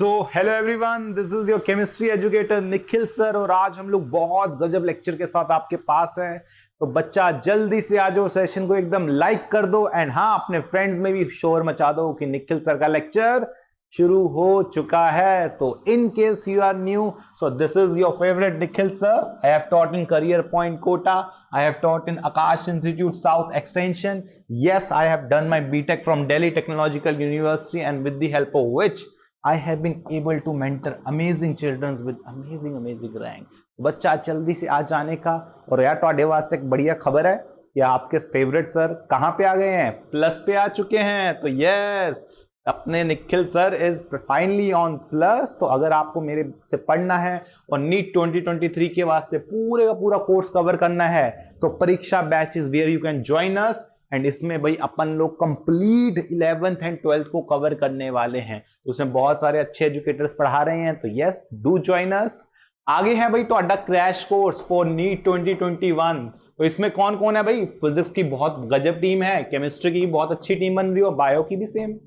Hello everyone, this is your chemistry educator Nikhil sir और आज हम लोग बहुत गजब लेक्चर के साथ आपके पास हैं। तो बच्चा जल्दी से आ जाओ, सेशन को एकदम लाइक कर दो एंड हाँ, अपने फ्रेंड्स में भी शोर मचा दो कि निखिल सर का लेक्चर शुरू हो चुका है। तो in case you are new, so this is your favourite Nikhil sir. I have taught in Career Point Kota. I have taught in Akash Institute South Extension. Yes, I have done my BTech from Delhi Technological University, and with the help of which I have been able to mentor amazing children with amazing rank. बच्चा जल्दी से आ जाने का। और यार ਤੁਹਾਡੇ वास्ते एक बढ़िया खबर है कि आपके फेवरेट सर कहाँ पे आ गए हैं, प्लस पे आ चुके हैं। तो यस, अपने Nikhil sir is finally on plus. तो अगर आपको मेरे से पढ़ना है और नीट 2023 के वास्ते पूरे का पूरा कोर्स कवर करना है तो Pariksha batch is where you can join us. And इसमें भाई अपन लोग कंप्लीट 11th एंड 12th को कवर करने वाले हैं। उसमें बहुत सारे अच्छे एजुकेटर्स पढ़ा रहे हैं। तो यस, डू ज्वाइन अस। आगे है भाई ਤੁਹਾਡਾ क्रैश कोर्स फॉर नीट 2021। तो इसमें कौन कौन है भाई? फिजिक्स की बहुत गजब टीम है, केमिस्ट्री की बहुत अच्छी टीम बन रही है और बायो की भी सेम।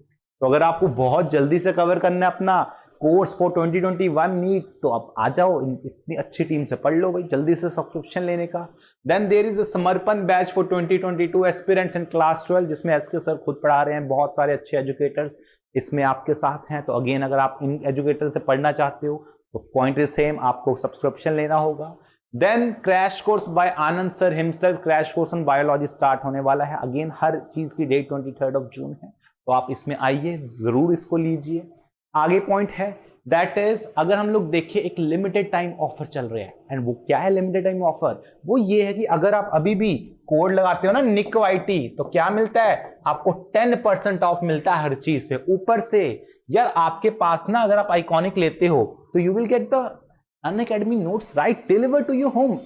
तो अगर आपको बहुत जल्दी से कवर करना है अपना कोर्स फॉर 2021 नीट, तो आप आ जाओ, इतनी अच्छी टीम से पढ़ लो भाई, जल्दी से सब्सक्रिप्शन लेने का। देन देयर इज अ समर्पण batch for 2022 aspirants in class 12, जिसमें एसके सर खुद पढ़ा रहे हैं, बहुत सारे अच्छे एजुकेटर्स इसमें आपके साथ हैं। तो अगेन, अगर आप इन एजुकेटर से पढ़ना चाहते हो तो पॉइंट इज सेम, आपको सब्सक्रिप्शन लेना होगा। Then crash course by Anand sir himself, crash course on biology start होने वाला है। अगेन, हर चीज की डेट 23 जून है, तो आप इसमें आइए, जरूर इसको लीजिए। आगे पॉइंट है दैट इज, अगर हम लोग देखें एक लिमिटेड टाइम ऑफर चल रहा है। एंड वो क्या है लिमिटेड टाइम ऑफर? वो ये है कि अगर आप अभी भी कोड लगाते हो ना निक वाईटी, तो क्या मिलता है आपको? 10% ऑफ मिलता है हर चीज पे। ऊपर से यार आपके पास ना, अगर आप आइकॉनिक लेते हो तो you will get the Unacademy notes right deliver to your home.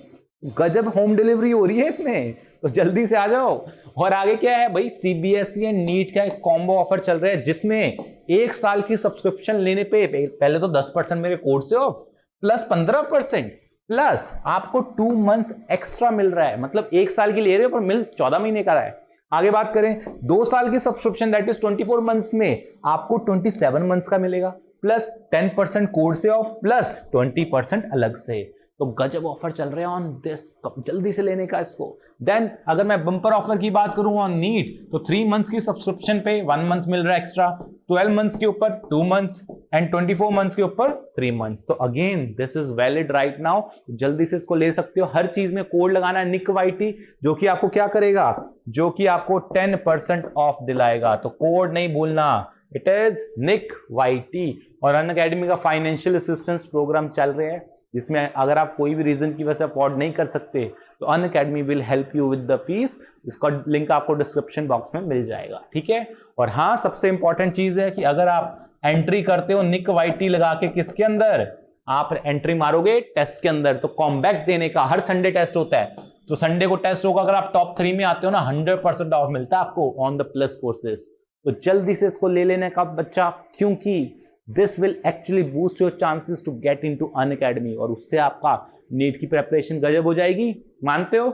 गजब होम डिलीवरी हो रही है इसमें, तो जल्दी से आ जाओ। और आगे क्या है भाई? सीबीएसई एंड नीट का एक कॉम्बो ऑफर चल रहा है, जिसमें 1 साल की सब्सक्रिप्शन लेने पे पहले तो 10% मेरे कोड से ऑफ, प्लस 15%, प्लस आपको 2 मंथ्स एक्स्ट्रा मिल रहा है। मतलब 1 साल की ले रहे हो पर मिल 14 महीने का रहा है। आगे बात करें 2 साल की सब्सक्रिप्शन, दैट इज 24 मंथ्स में आपको 27 मंथ्स का मिलेगा, प्लस 10% कोड से ऑफ, प्लस 20% अलग से। तो गजब ऑफर चल रहे हैं ऑन दिस, जल्दी से लेने का इसको। देन अगर मैं बम्पर ऑफर की बात करूं ऑन नीट, तो 3 मंथ्स की सब्सक्रिप्शन पे 1 मंथ मिल रहा है एक्स्ट्रा, 12 मंथ्स के ऊपर 2 मंथ्स एंड 24 मंथ्स के ऊपर 3 मंथ्स। तो again this is valid right now, जल्दी से इसको ले सकते हो। हर चीज में कोड लगाना है निक वाईटी, जो कि आपको क्या करेगा? जो कि आपको 10% ऑफ दिलाएगा। तो कोड नहीं भूलना, इट इज निक वाईटी। और अनअकैडमी का फाइनेंशियल असिस्टेंस प्रोग्राम चल रहे हैं, जिसमें अगर आप कोई भी रीजन की वजह से अफोर्ड नहीं कर सकते तो Unacademy will help you with the fees. इसका लिंक आपको डिस्क्रिप्शन बॉक्स में मिल जाएगा, ठीक है। और हाँ, सबसे इंपॉर्टेंट चीज है कि अगर आप एंट्री करते हो निक वाईटी लगा के, किसके अंदर आप एंट्री मारोगे? टेस्ट के अंदर। तो कॉम्बैक देने का, हर संडे टेस्ट होता है, तो संडे को टेस्ट होगा। अगर आप टॉप 3 में आते हो ना, 100% ऑफ मिलता है आपको ऑन द प्लस कोर्सेज। तो जल्दी से इसको ले लेने का बच्चा, क्योंकि this will actually boost your chances to get into Unacademy, और उससे आपका नीट की प्रेपरेशन गजब हो जाएगी, मानते हो?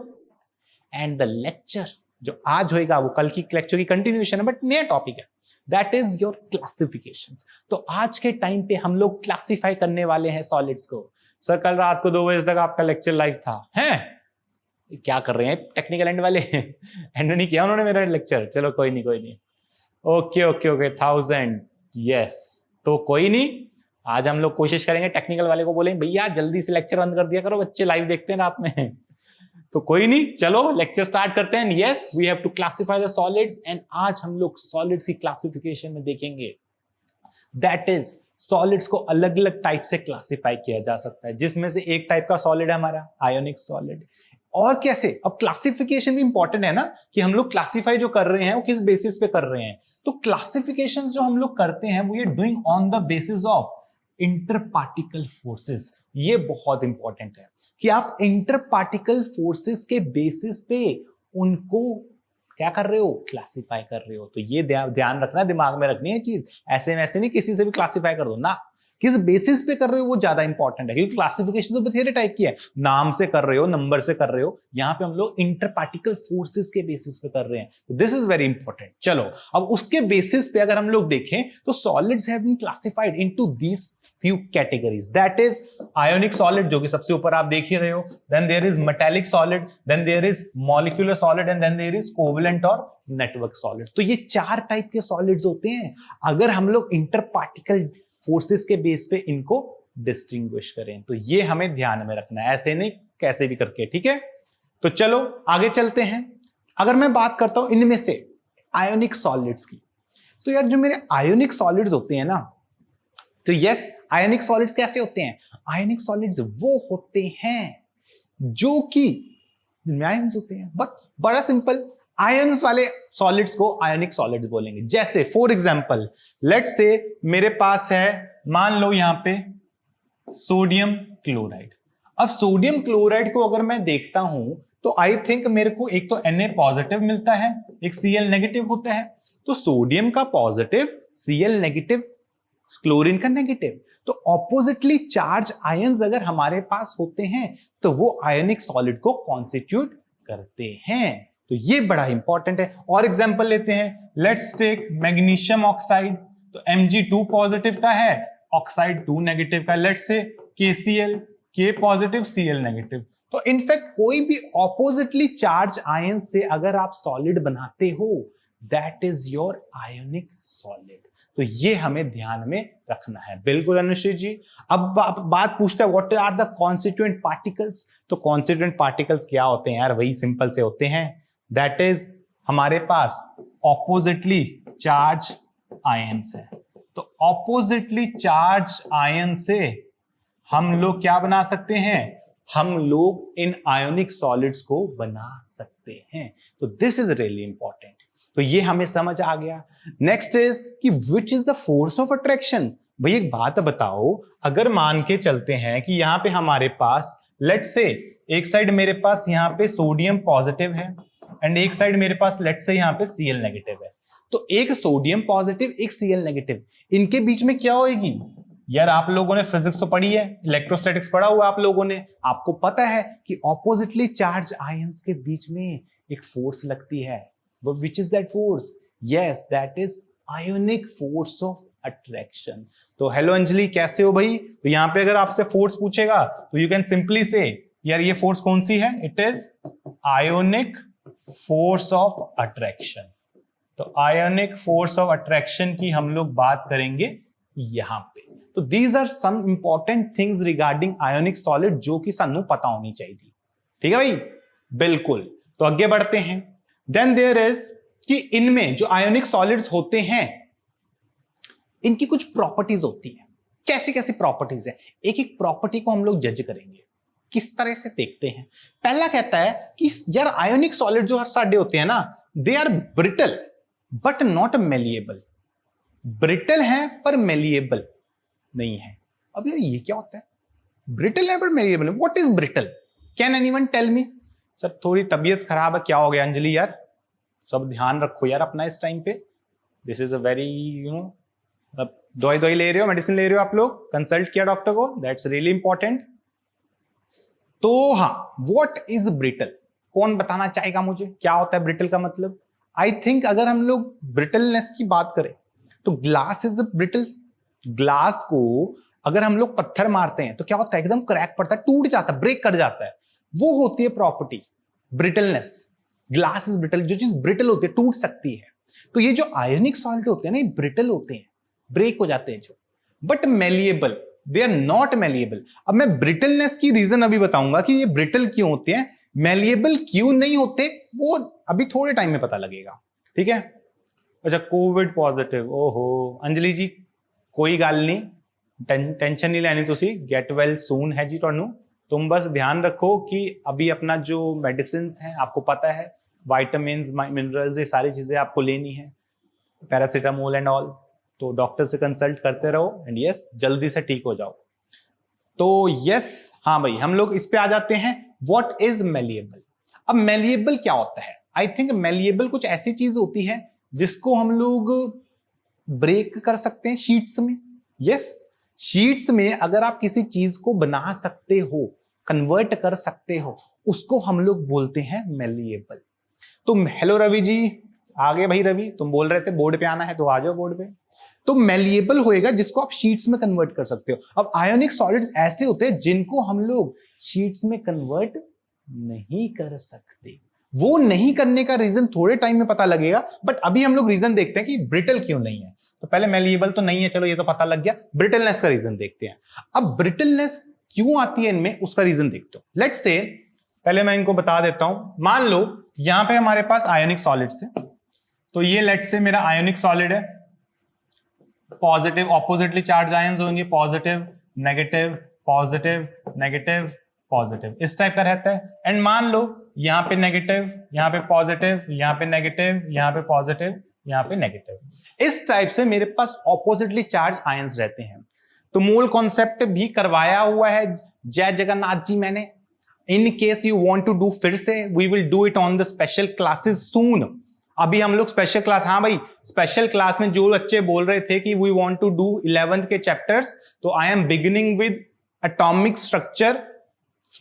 एंड द लेक्चर जो आज होएगा वो कल की लेक्चर की कंटिन्यूएशन है, बट नया टॉपिक है, दैट इज योर क्लासिफिकेशंस। तो आज के टाइम पे हम लोग क्लासिफाई करने वाले हैं सॉलिड्स को। सर कल रात को 2 बजे तक आपका लेक्चर लाइव था, हैं? क्या कर रहे हैं टेक्निकल एंड वाले? एंड नहीं किया उन्होंने मेरा लेक्चर। चलो कोई नहीं, ओके 1000, यस। तो कोई नहीं, आज हम लोग कोशिश करेंगे, टेक्निकल वाले को बोलेंगे भैया जल्दी से लेक्चर बंद कर दिया करो, बच्चे लाइव देखते हैं रात में। तो कोई नहीं, चलो लेक्चर स्टार्ट करते हैं। Yes, we have to classify the solids, and आज हम लोग सॉलिड्स की क्लासिफिकेशन में देखेंगे। दैट इज, सॉलिड्स को अलग अलग टाइप से क्लासिफाई किया जा सकता है, जिसमें से एक टाइप का सॉलिड है हमारा आयोनिक सॉलिड। और कैसे? अब क्लासिफिकेशन भी इंपॉर्टेंट है ना, कि हम लोग क्लासिफाई जो कर रहे हैं वो किस बेसिस पे कर रहे हैं। तो क्लासिफिकेशन जो हम लोग करते हैं वो ये doing on the basis of inter particle forces. ये बहुत इंपॉर्टेंट है कि आप इंटर पार्टिकल फोर्सेस के बेसिस पे उनको क्या कर रहे हो? क्लासिफाई कर रहे हो। तो ये ध्यान रखना, दिमाग में रखनी है चीज। ऐसे वैसे नहीं किसी से भी क्लासिफाई कर दो ना, किस बेसिस पे कर रहे हो वो ज्यादा इंपॉर्टेंट है, क्योंकि क्लासिफिकेशन तो बथेरे टाइप की है, नाम से कर रहे हो, नंबर से कर रहे हो, यहां पे हम लोग इंटर पार्टिकल फोर्सेस के बेसिस पे कर रहे हैं, दिस इज वेरी इंपॉर्टेंट। चलो अब उसके बेसिस पे अगर हम लोग देखें तो solids have been classified into these few categories, that is ionic solid जो कि सबसे ऊपर आप देख ही रहे हो, then there is metallic solid, then there is molecular solid and then there is covalent और network solid। तो ये 4 टाइप के सॉलिड्स होते हैं अगर हम लोग इंटर पार्टिकल फोर्सेस के बेस पे इनको डिस्टिंग्विश करें, तो ये हमें ध्यान में रखना है, ऐसे नहीं कैसे भी करके, ठीक है। तो चलो आगे चलते हैं। अगर मैं बात करता हूं इनमें से आयोनिक सॉलिड्स की, तो यार जो मेरे आयोनिक सॉलिड्स होते हैं ना, तो यस आयोनिक सॉलिड्स कैसे होते हैं? आयोनिक सॉलिड्स वो होते हैं जो कि आयंस होते हैं, बस बड़ा सिंपल, आयंस वाले सॉलिड्स को आयोनिक सॉलिड्स बोलेंगे। जैसे फॉर एग्जांपल लेट्स से मेरे पास है, मान लो यहां पे सोडियम क्लोराइड। अब सोडियम क्लोराइड को अगर मैं देखता हूं तो आई थिंक मेरे को एक तो Na पॉजिटिव मिलता है, एक Cl नेगेटिव होता है, तो सोडियम का पॉजिटिव, Cl नेगेटिव, क्लोरीन का नेगेटिव, तो ऑपोजिटली चार्ज आयंस अगर हमारे पास होते हैं तो वो आयोनिक सॉलिड को कॉन्स्टिट्यूट करते हैं। तो ये बड़ा इंपॉर्टेंट है। और एग्जांपल लेते हैं, लेट्स टेक मैग्नीशियम ऑक्साइड, तो Mg2 पॉजिटिव का है, ऑक्साइड 2 नेगेटिव का, let's say KCl, K positive Cl negative. तो इनफैक्ट कोई भी ऑपोजिटली चार्ज आयन से अगर आप सॉलिड बनाते हो, that is your ionic solid. तो ये हमें ध्यान में रखना है। बिल्कुल अनुश्री जी। अब बात पूछता है what are the constituent particles, तो कॉन्स्टिट्यूएंट पार्टिकल्स क्या होते हैं यार? वही सिंपल से होते हैं, दैट इज हमारे पास ऑपोजिटली चार्ज आयंस है। तो ऑपोजिटली चार्ज आयन से हम लोग क्या बना सकते हैं? हम लोग इन आयोनिक सॉलिड्स को बना सकते हैं। तो दिस इज रियली इंपॉर्टेंट। तो ये हमें समझ आ गया। नेक्स्ट इज कि which is the force of attraction. भाई एक बात बताओ, अगर मान के चलते हैं कि यहां पे हमारे पास लेट्स से एक साइड मेरे पास यहां पे सोडियम पॉजिटिव है एंड एक साइड मेरे पास लेट्स से यहां पे Cl नेगेटिव है, तो एक सोडियम पॉजिटिव एक Cl नेगेटिव, इनके बीच में क्या होगी? यार आप लोगों ने फिजिक्स तो पढ़ी है, इलेक्ट्रोस्टैटिक्स पढ़ा हुआ आप लोगों ने, आपको पता है कि ऑपोजिटली चार्ज आयंस के बीच में एक फोर्स लगती है। Which is that force? Yes, that is ionic force of attraction। तो हेलो अंजलि, कैसे हो भाई? तो यहां पे अगर आपसे फोर्स पूछेगा तो यू कैन सिंपली से यार ये फोर्स कौन सी है? It is ionic force of attraction. तो आयोनिक फोर्स ऑफ अट्रैक्शन की हम लोग बात करेंगे यहां पे। तो these are some important things regarding ionic solid जो कि सानू पता होनी चाहिए। ठीक है भाई, बिल्कुल। तो आगे बढ़ते हैं। देन देयर इज कि इनमें जो आयोनिक सॉलिड्स होते हैं इनकी कुछ प्रॉपर्टीज होती हैं। कैसी कैसी प्रॉपर्टीज है? एक एक प्रॉपर्टी को हम लोग जज करेंगे। किस तरह से देखते हैं? पहला कहता है कि यार आयोनिक सॉलिड जो हर साडे होते हैं ना, they are brittle but not malleable. Brittle है पर मेलिएबल नहीं है। अब यार ये क्या होता है? ब्रिटल है पर malleable, what is brittle? Can anyone tell me? Sir थोड़ी तबीयत खराब है, क्या हो गया अंजलि? यार सब ध्यान रखो यार अपना इस टाइम पे। दिस इज अ वेरी दवाई ले रहे हो, मेडिसिन ले रहे हो आप लोग, कंसल्ट किया डॉक्टर को, दैट्स रियली इंपॉर्टेंट। तो हाँ, व्हाट इज ब्रिटल? कौन बताना चाहेगा मुझे क्या होता है ब्रिटल का मतलब? आई थिंक अगर हम लोग ब्रिटलनेस की बात करें तो ग्लास इज ब्रिटल। ग्लास को अगर हम लोग पत्थर मारते हैं तो क्या होता है? एकदम क्रैक पड़ता है, टूट जाता है, ब्रेक कर जाता है। वो होती है property brittleness. Glass is brittle, जो चीज ब्रिटल होती है, टूट सकती है। तो ये जो आयोनिक सॉल्ट होते हैं ना, ये ब्रिटल होते हैं, ब्रेक हो जाते हैं जो, but malleable, they are not malleable. अब मैं ब्रिटलनेस की रीजन अभी बताऊंगा कि ये ब्रिटल क्यों होते हैं, मेलिएबल क्यों नहीं होते, वो अभी थोड़े टाइम में पता लगेगा। ठीक है। अच्छा, कोविड पॉजिटिव, ओहो अंजलि जी कोई गल नहीं, टेंशन नहीं लेनी, तुसी गेट वेल सून है जी। तुम बस ध्यान रखो कि अभी अपना जो मेडिसिन है, आपको पता है विटामिन्स, मिनरल्स, ये सारी चीजें आपको लेनी है, पैरासीटामोल एंड ऑल। तो डॉक्टर से कंसल्ट करते रहो एंड यस जल्दी से ठीक हो जाओ। तो यस, हाँ भाई, हम लोग इस पे आ जाते हैं, व्हाट इज मेलिएबल। अब मेलिएबल क्या होता है? आई थिंक मेलिएबल कुछ ऐसी चीज होती है जिसको हम लोग ब्रेक कर सकते हैं शीट्स में। यस, शीट्स में अगर आप किसी चीज को बना सकते हो, कन्वर्ट कर सकते हो, उसको हम लोग बोलते हैं मेलिएबल। तो हेलो रवि जी, आगे भाई रवि, तुम बोल रहे थे बोर्ड पे आना है तो आ जाओ बोर्ड पे। तो मेलिएबल होएगा जिसको आप शीट्स में कन्वर्ट कर सकते हो। अब आयोनिक सॉलिड्स ऐसे होते हैं जिनको हम लोग शीट्स में कन्वर्ट नहीं कर सकते। वो नहीं करने का रीजन थोड़े टाइम में पता लगेगा, बट अभी हम लोग रीजन देखते हैं कि ब्रिटल क्यों नहीं है। तो पहले मेलिएबल तो नहीं है, चलो ये तो पता लग गया, ब्रिटलनेस का रीजन देखते हैं। अब ब्रिटलनेस क्यों आती है इनमें, उसका रीजन देखते हो। लेट्स से पहले मैं इनको बता देता हूं। मान लो यहां पे हमारे पास आयोनिक सॉलिड्स है, तो ये लेट्स से मेरा आयोनिक सॉलिड है, पॉजिटिव ऑपोजिटली चार्ज आयंस होंगे, positive negative positive negative positive, इस टाइप का रहता है। एंड मान लो यहां पे नेगेटिव, यहां पे पॉजिटिव, यहां पे नेगेटिव, यहां पे पॉजिटिव, यहां पे नेगेटिव, इस टाइप से मेरे पास ऑपोजिटली चार्ज आयंस रहते हैं। तो मोल कॉन्सेप्ट भी करवाया हुआ है जय जगन्नाथ जी मैंने। In case you want to do, फिर से we will do it on the special classes soon. अभी हम लोग स्पेशल क्लास, हाँ भाई स्पेशल क्लास में जो बच्चे बोल रहे थे कि we want to do 11th के चैप्टर्स, तो I am beginning with atomic structure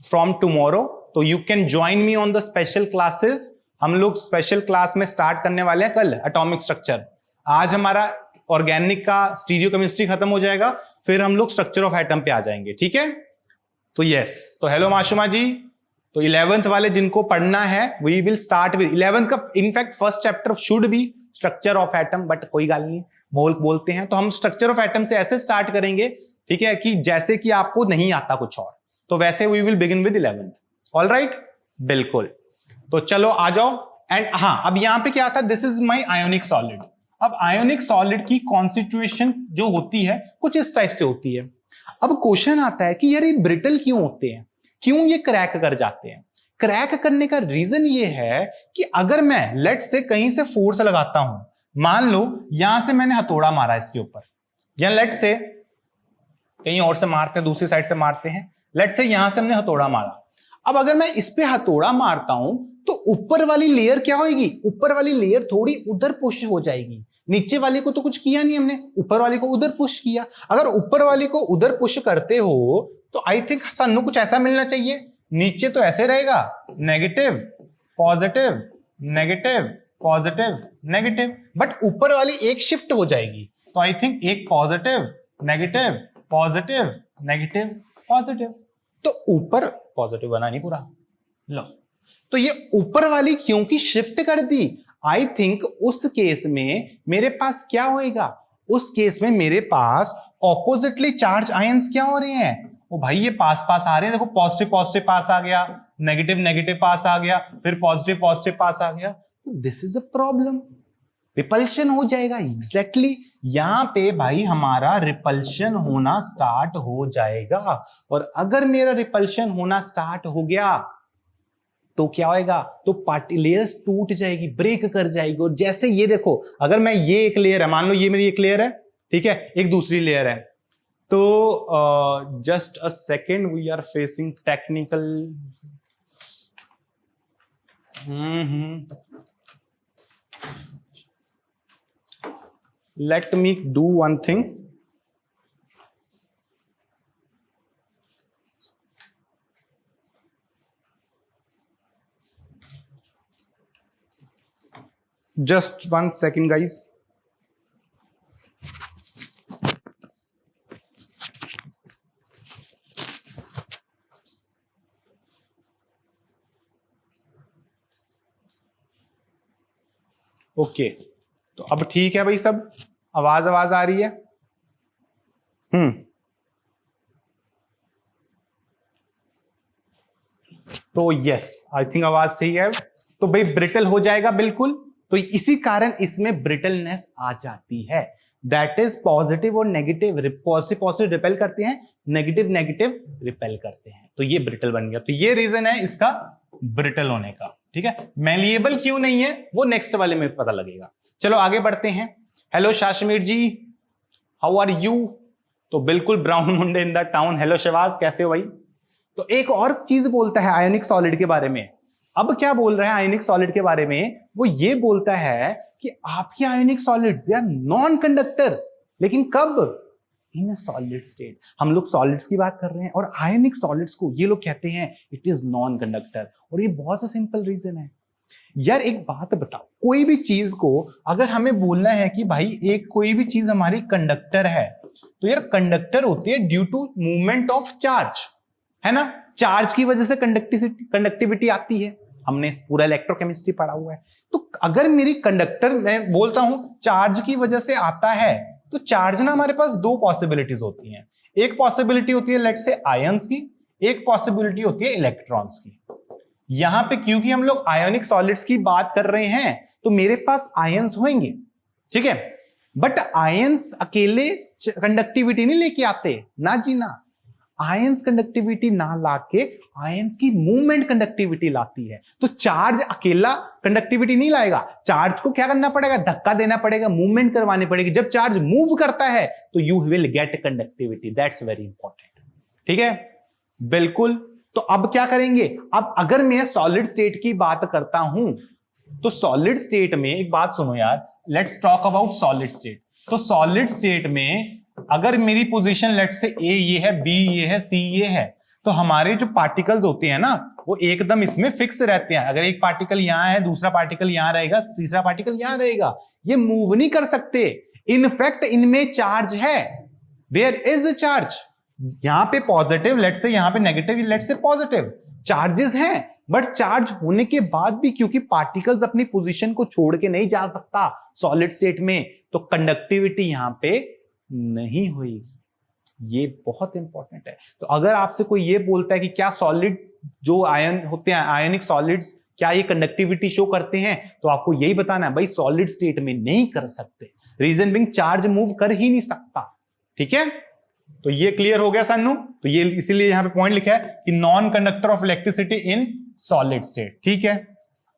from tomorrow, तो you can join me on the special classes. हम लोग स्पेशल क्लास में स्टार्ट करने वाले हैं कल एटॉमिक स्ट्रक्चर। आज हमारा ऑर्गेनिक का स्टीरियो केमिस्ट्री खत्म हो जाएगा, फिर हम लोग स्ट्रक्चर ऑफ एटम पे आ जाएंगे, ठीक है। तो यस, तो हेलो माशुमा जी, तो 11th वाले जिनको पढ़ना है we will start with 11th का, in fact first chapter should be structure of atom, but कोई गाल नहीं, मोल बोलते हैं तो हम स्ट्रक्चर ऑफ एटम से ऐसे स्टार्ट करेंगे, ठीक है, कि जैसे कि आपको नहीं आता कुछ और, तो वैसे we will begin with 11th। Alright, बिल्कुल। तो चलो आ जाओ। एंड हाँ, अब यहां पे क्या था, this is my ionic solid. अब आयोनिक सॉलिड की कॉन्स्टिट्यूएशन जो होती है कुछ इस टाइप से होती है। अब क्वेश्चन आता है कि यार ये ब्रिटल क्यों होते हैं, क्यों ये क्रैक कर जाते हैं। क्रैक करने का रीजन ये है कि अगर मैं लेट से कहीं से फोर्स लगाता हूं, मान लो यहां से मैंने हथौड़ा मारा इसके ऊपर, या लेट से कहीं और से मारते हैं, दूसरी साइड से मारते हैं, लेट से यहां से हमने हथौड़ा मारा। अब अगर मैं इस पे हथौड़ा मारता हूं तो ऊपर वाली लेयर क्या होगी, ऊपर वाली लेयर थोड़ी उधर पुश हो जाएगी। नीचे वाली को तो कुछ किया नहीं हमने, ऊपर वाली को उधर पुश किया। अगर ऊपर वाली को उधर पुश करते हो तो आई थिंक सानू कुछ ऐसा मिलना चाहिए। नीचे तो ऐसे रहेगा, negative positive negative positive negative, but ऊपर वाली एक शिफ्ट हो जाएगी, तो आई थिंक एक positive negative positive negative positive, तो ऊपर पॉजिटिव बना नहीं पूरा। लो, तो ये ऊपर वाली क्योंकि शिफ्ट कर दी, आई थिंक उस केस में मेरे पास क्या होएगा, उस केस में मेरे पास ऑपोजिटली चार्ज आयंस क्या हो रहे हैं, ओ भाई ये पास पास आ रहे हैं। देखो पॉजिटिव पॉजिटिव पास आ गया, नेगेटिव नेगेटिव पास आ गया, फिर पॉजिटिव पॉजिटिव पास आ गया। This is a problem, repulsion हो जाएगा। एग्जैक्टली यहां पे भाई हमारा रिपल्शन होना स्टार्ट हो जाएगा, और अगर मेरा रिपल्शन होना स्टार्ट हो गया तो क्या होएगा, तो पार्टी लेयर्स टूट जाएगी, ब्रेक कर जाएगी। और जैसे ये देखो, अगर मैं ये एक लेयर है, मान लो ये मेरी एक लेयर है, ठीक है, एक दूसरी लेयर है, तो just a second, we are facing technical let me do one thing. Just 1 second guys. Okay, तो अब ठीक है भाई, सब आवाज आ रही है। तो यस, आई थिंक आवाज सही है। तो भाई ब्रिटल हो जाएगा बिल्कुल, तो इसी कारण इसमें ब्रिटलनेस आ जाती है। दैट इज पॉजिटिव और नेगेटिव, पॉजिटिव पॉजिटिव रिपेल करते हैं, नेगेटिव नेगेटिव रिपेल करते हैं, तो ये ब्रिटल बन गया। तो ये रीजन है इसका ब्रिटल होने का, ठीक है। मेलिएबल क्यों नहीं है वो नेक्स्ट वाले में पता लगेगा। चलो आगे बढ़ते हैं। Hello Shashmir ji, how are you. तो बिल्कुल brown munde in the town. Hello Shivaj, कैसे हो भाई। तो एक और चीज बोलता है आयोनिक सॉलिड के बारे में। अब क्या बोल रहे हैं आयोनिक सॉलिड के बारे में, वो ये बोलता है कि आपके ionic solids they are non conductor. लेकिन कब, इन अ सॉलिड स्टेट। हम लोग सॉलिड्स की बात कर रहे हैं और आयनिक सॉलिड्स को ये लोग कहते हैं इट इज नॉन कंडक्टर। और ये बहुत सा सिंपल रीजन है यार। एक बात बताओ, कोई भी चीज को अगर हमें बोलना है कि भाई एक कोई भी चीज हमारी कंडक्टर है, तो यार कंडक्टर होती है due to movement of charge, है ना। चार्ज की वजह से कंडक्टिविटी आती है, हमने पूरा इलेक्ट्रोकेमिस्ट्री पढ़ा हुआ है। तो अगर मेरी कंडक्टर, मैं बोलता हूं चार्ज की वजह से आता है, तो चार्ज ना हमारे पास दो पॉसिबिलिटीज होती हैं। एक पॉसिबिलिटी होती है लेट्स से आयंस की, एक पॉसिबिलिटी होती है इलेक्ट्रॉन्स की। यहां पे क्योंकि हम लोग आयोनिक सॉलिड्स की बात कर रहे हैं तो मेरे पास आयंस होंगे, ठीक है। बट आयंस अकेले कंडक्टिविटी नहीं लेके आते, ना जी ना। आयंस कंडक्टिविटी ना लाके आयंस की मूवमेंट कंडक्टिविटी लाती है। तो चार्ज अकेला कंडक्टिविटी नहीं लाएगा, चार्ज को क्या करना पड़ेगा, धक्का देना पड़ेगा, मूवमेंट करवानी पड़ेगी। जब चार्ज मूव करता है तो you will gate conductivity, that's very important, ठीक है, बिल्कुल। तो अब क्या करेंगे, अब अगर मैं सॉलिड स्टेट की बात करता हूं तो सॉलिड स्टेट में एक बात सुनो यार, let's talk about solid state. तो सॉलिड स्टेट में अगर मेरी पोजीशन लेट्स से ए ये है, बी ये है, सी ये है, तो हमारे जो पार्टिकल्स होते हैं ना वो एकदम इसमें फिक्स रहते हैं। अगर एक पार्टिकल यहां है, दूसरा पार्टिकल यहां रहेगा, तीसरा पार्टिकल यहां रहेगा, ये मूव नहीं कर सकते। इनफैक्ट इनमें चार्ज है, देयर इज अ चार्ज। यहां पे पॉजिटिव लेट्स से, यहां पे negative let's say positive charges हैं, बट चार्ज होने के बाद भी क्योंकि पार्टिकल्स अपनी पोजीशन को छोड़ के नहीं जा सकता सॉलिड स्टेट में, तो कंडक्टिविटी यहां पे नहीं हुई। ये बहुत इंपॉर्टेंट है। तो अगर आपसे कोई ये बोलता है कि क्या सॉलिड जो आयन होते हैं, आयनिक सॉलिड्स, क्या ये कंडक्टिविटी शो करते हैं, तो आपको यही बताना है भाई सॉलिड स्टेट में नहीं कर सकते। रीजन बिंग चार्ज मूव कर ही नहीं सकता, ठीक है। तो ये क्लियर हो गया सानू। तो ये इसीलिए यहां पे पॉइंट लिखा है कि non conductor of electricity in solid state, ठीक है।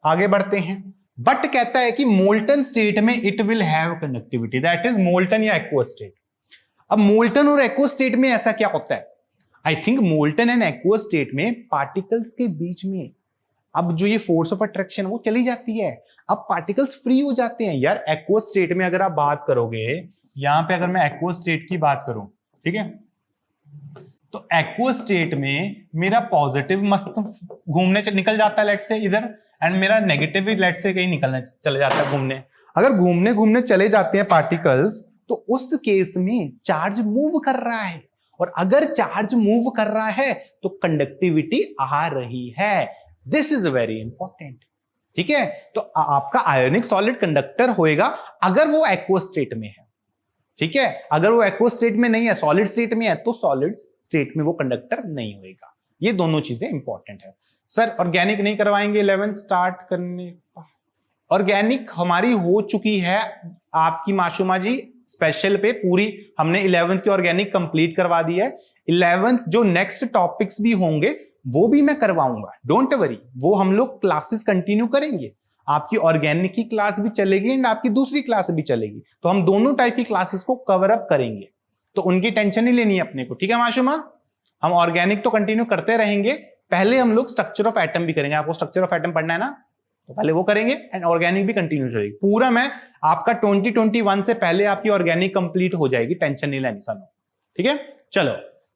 आगे बढ़ते हैं। बट कहता है कि मोल्टन स्टेट में it will have conductivity, that is molten या एक्वस स्टेट। अब मोल्टन और एक्वस स्टेट में ऐसा क्या होता है, I think molten and aqueous state में पार्टिकल्स के बीच में अब जो ये फोर्स ऑफ अट्रैक्शन वो चली जाती है, अब पार्टिकल्स फ्री हो जाते हैं। यार एक्वस स्टेट में अगर आप बात करोगे, यहां पे अगर मैं एक्वस स्टेट की बात करूं, ठीक है, तो एक्वस स्टेट में मेरा पॉजिटिव मस्त घूमने निकल जाता है लेट्स से इधर, एंड मेरा नेगेटिव भी लेट्स से कहीं निकलने चले जाता है घूमने। अगर घूमने घूमने चले जाते हैं पार्टिकल्स, तो उस केस में चार्ज मूव कर रहा है, और अगर चार्ज मूव कर रहा है तो कंडक्टिविटी आ रही है। दिस इज वेरी इंपॉर्टेंट, ठीक है। तो आपका आयोनिक सॉलिड कंडक्टर होएगा अगर वो एक्वस स्टेट में है, ठीक है। अगर वो एक्वस स्टेट में नहीं है, सॉलिड स्टेट में है, तो सॉलिड स्टेट में वो कंडक्टर नहीं होएगा। ये दोनों चीजें इंपॉर्टेंट है। सर ऑर्गेनिक नहीं करवाएंगे 11th स्टार्ट करने? ऑर्गेनिक हमारी हो चुकी है, आपकी माशुमा जी स्पेशल पे पूरी हमने 11th की ऑर्गेनिक कंप्लीट करवा दी है। 11th जो नेक्स्ट टॉपिक्स भी होंगे वो भी मैं करवाऊंगा, डोंट वरी, वो हम लोग क्लासेस कंटिन्यू करेंगे। आपकी ऑर्गेनिक की क्लास भी चलेगी एंड आपकी दूसरी क्लास भी चलेगी, तो हम दोनों टाइप की क्लासेस को कवर अप करेंगे, तो उनकी टेंशन नहीं लेनी है अपने को, ठीक है माशुमा। हम ऑर्गेनिक तो कंटिन्यू करते रहेंगे, पहले हम लोग स्ट्रक्चर ऑफ एटम भी करेंगे। आपको स्ट्रक्चर ऑफ एटम पढ़ना है ना, तो पहले वो करेंगे, एंड ऑर्गेनिक भी कंटिन्यू चलेगी। पूरा मैं आपका 2021 से पहले आपकी ऑर्गेनिक कंप्लीट हो जाएगी, टेंशन नहीं लेनी सानू, ठीक है। चलो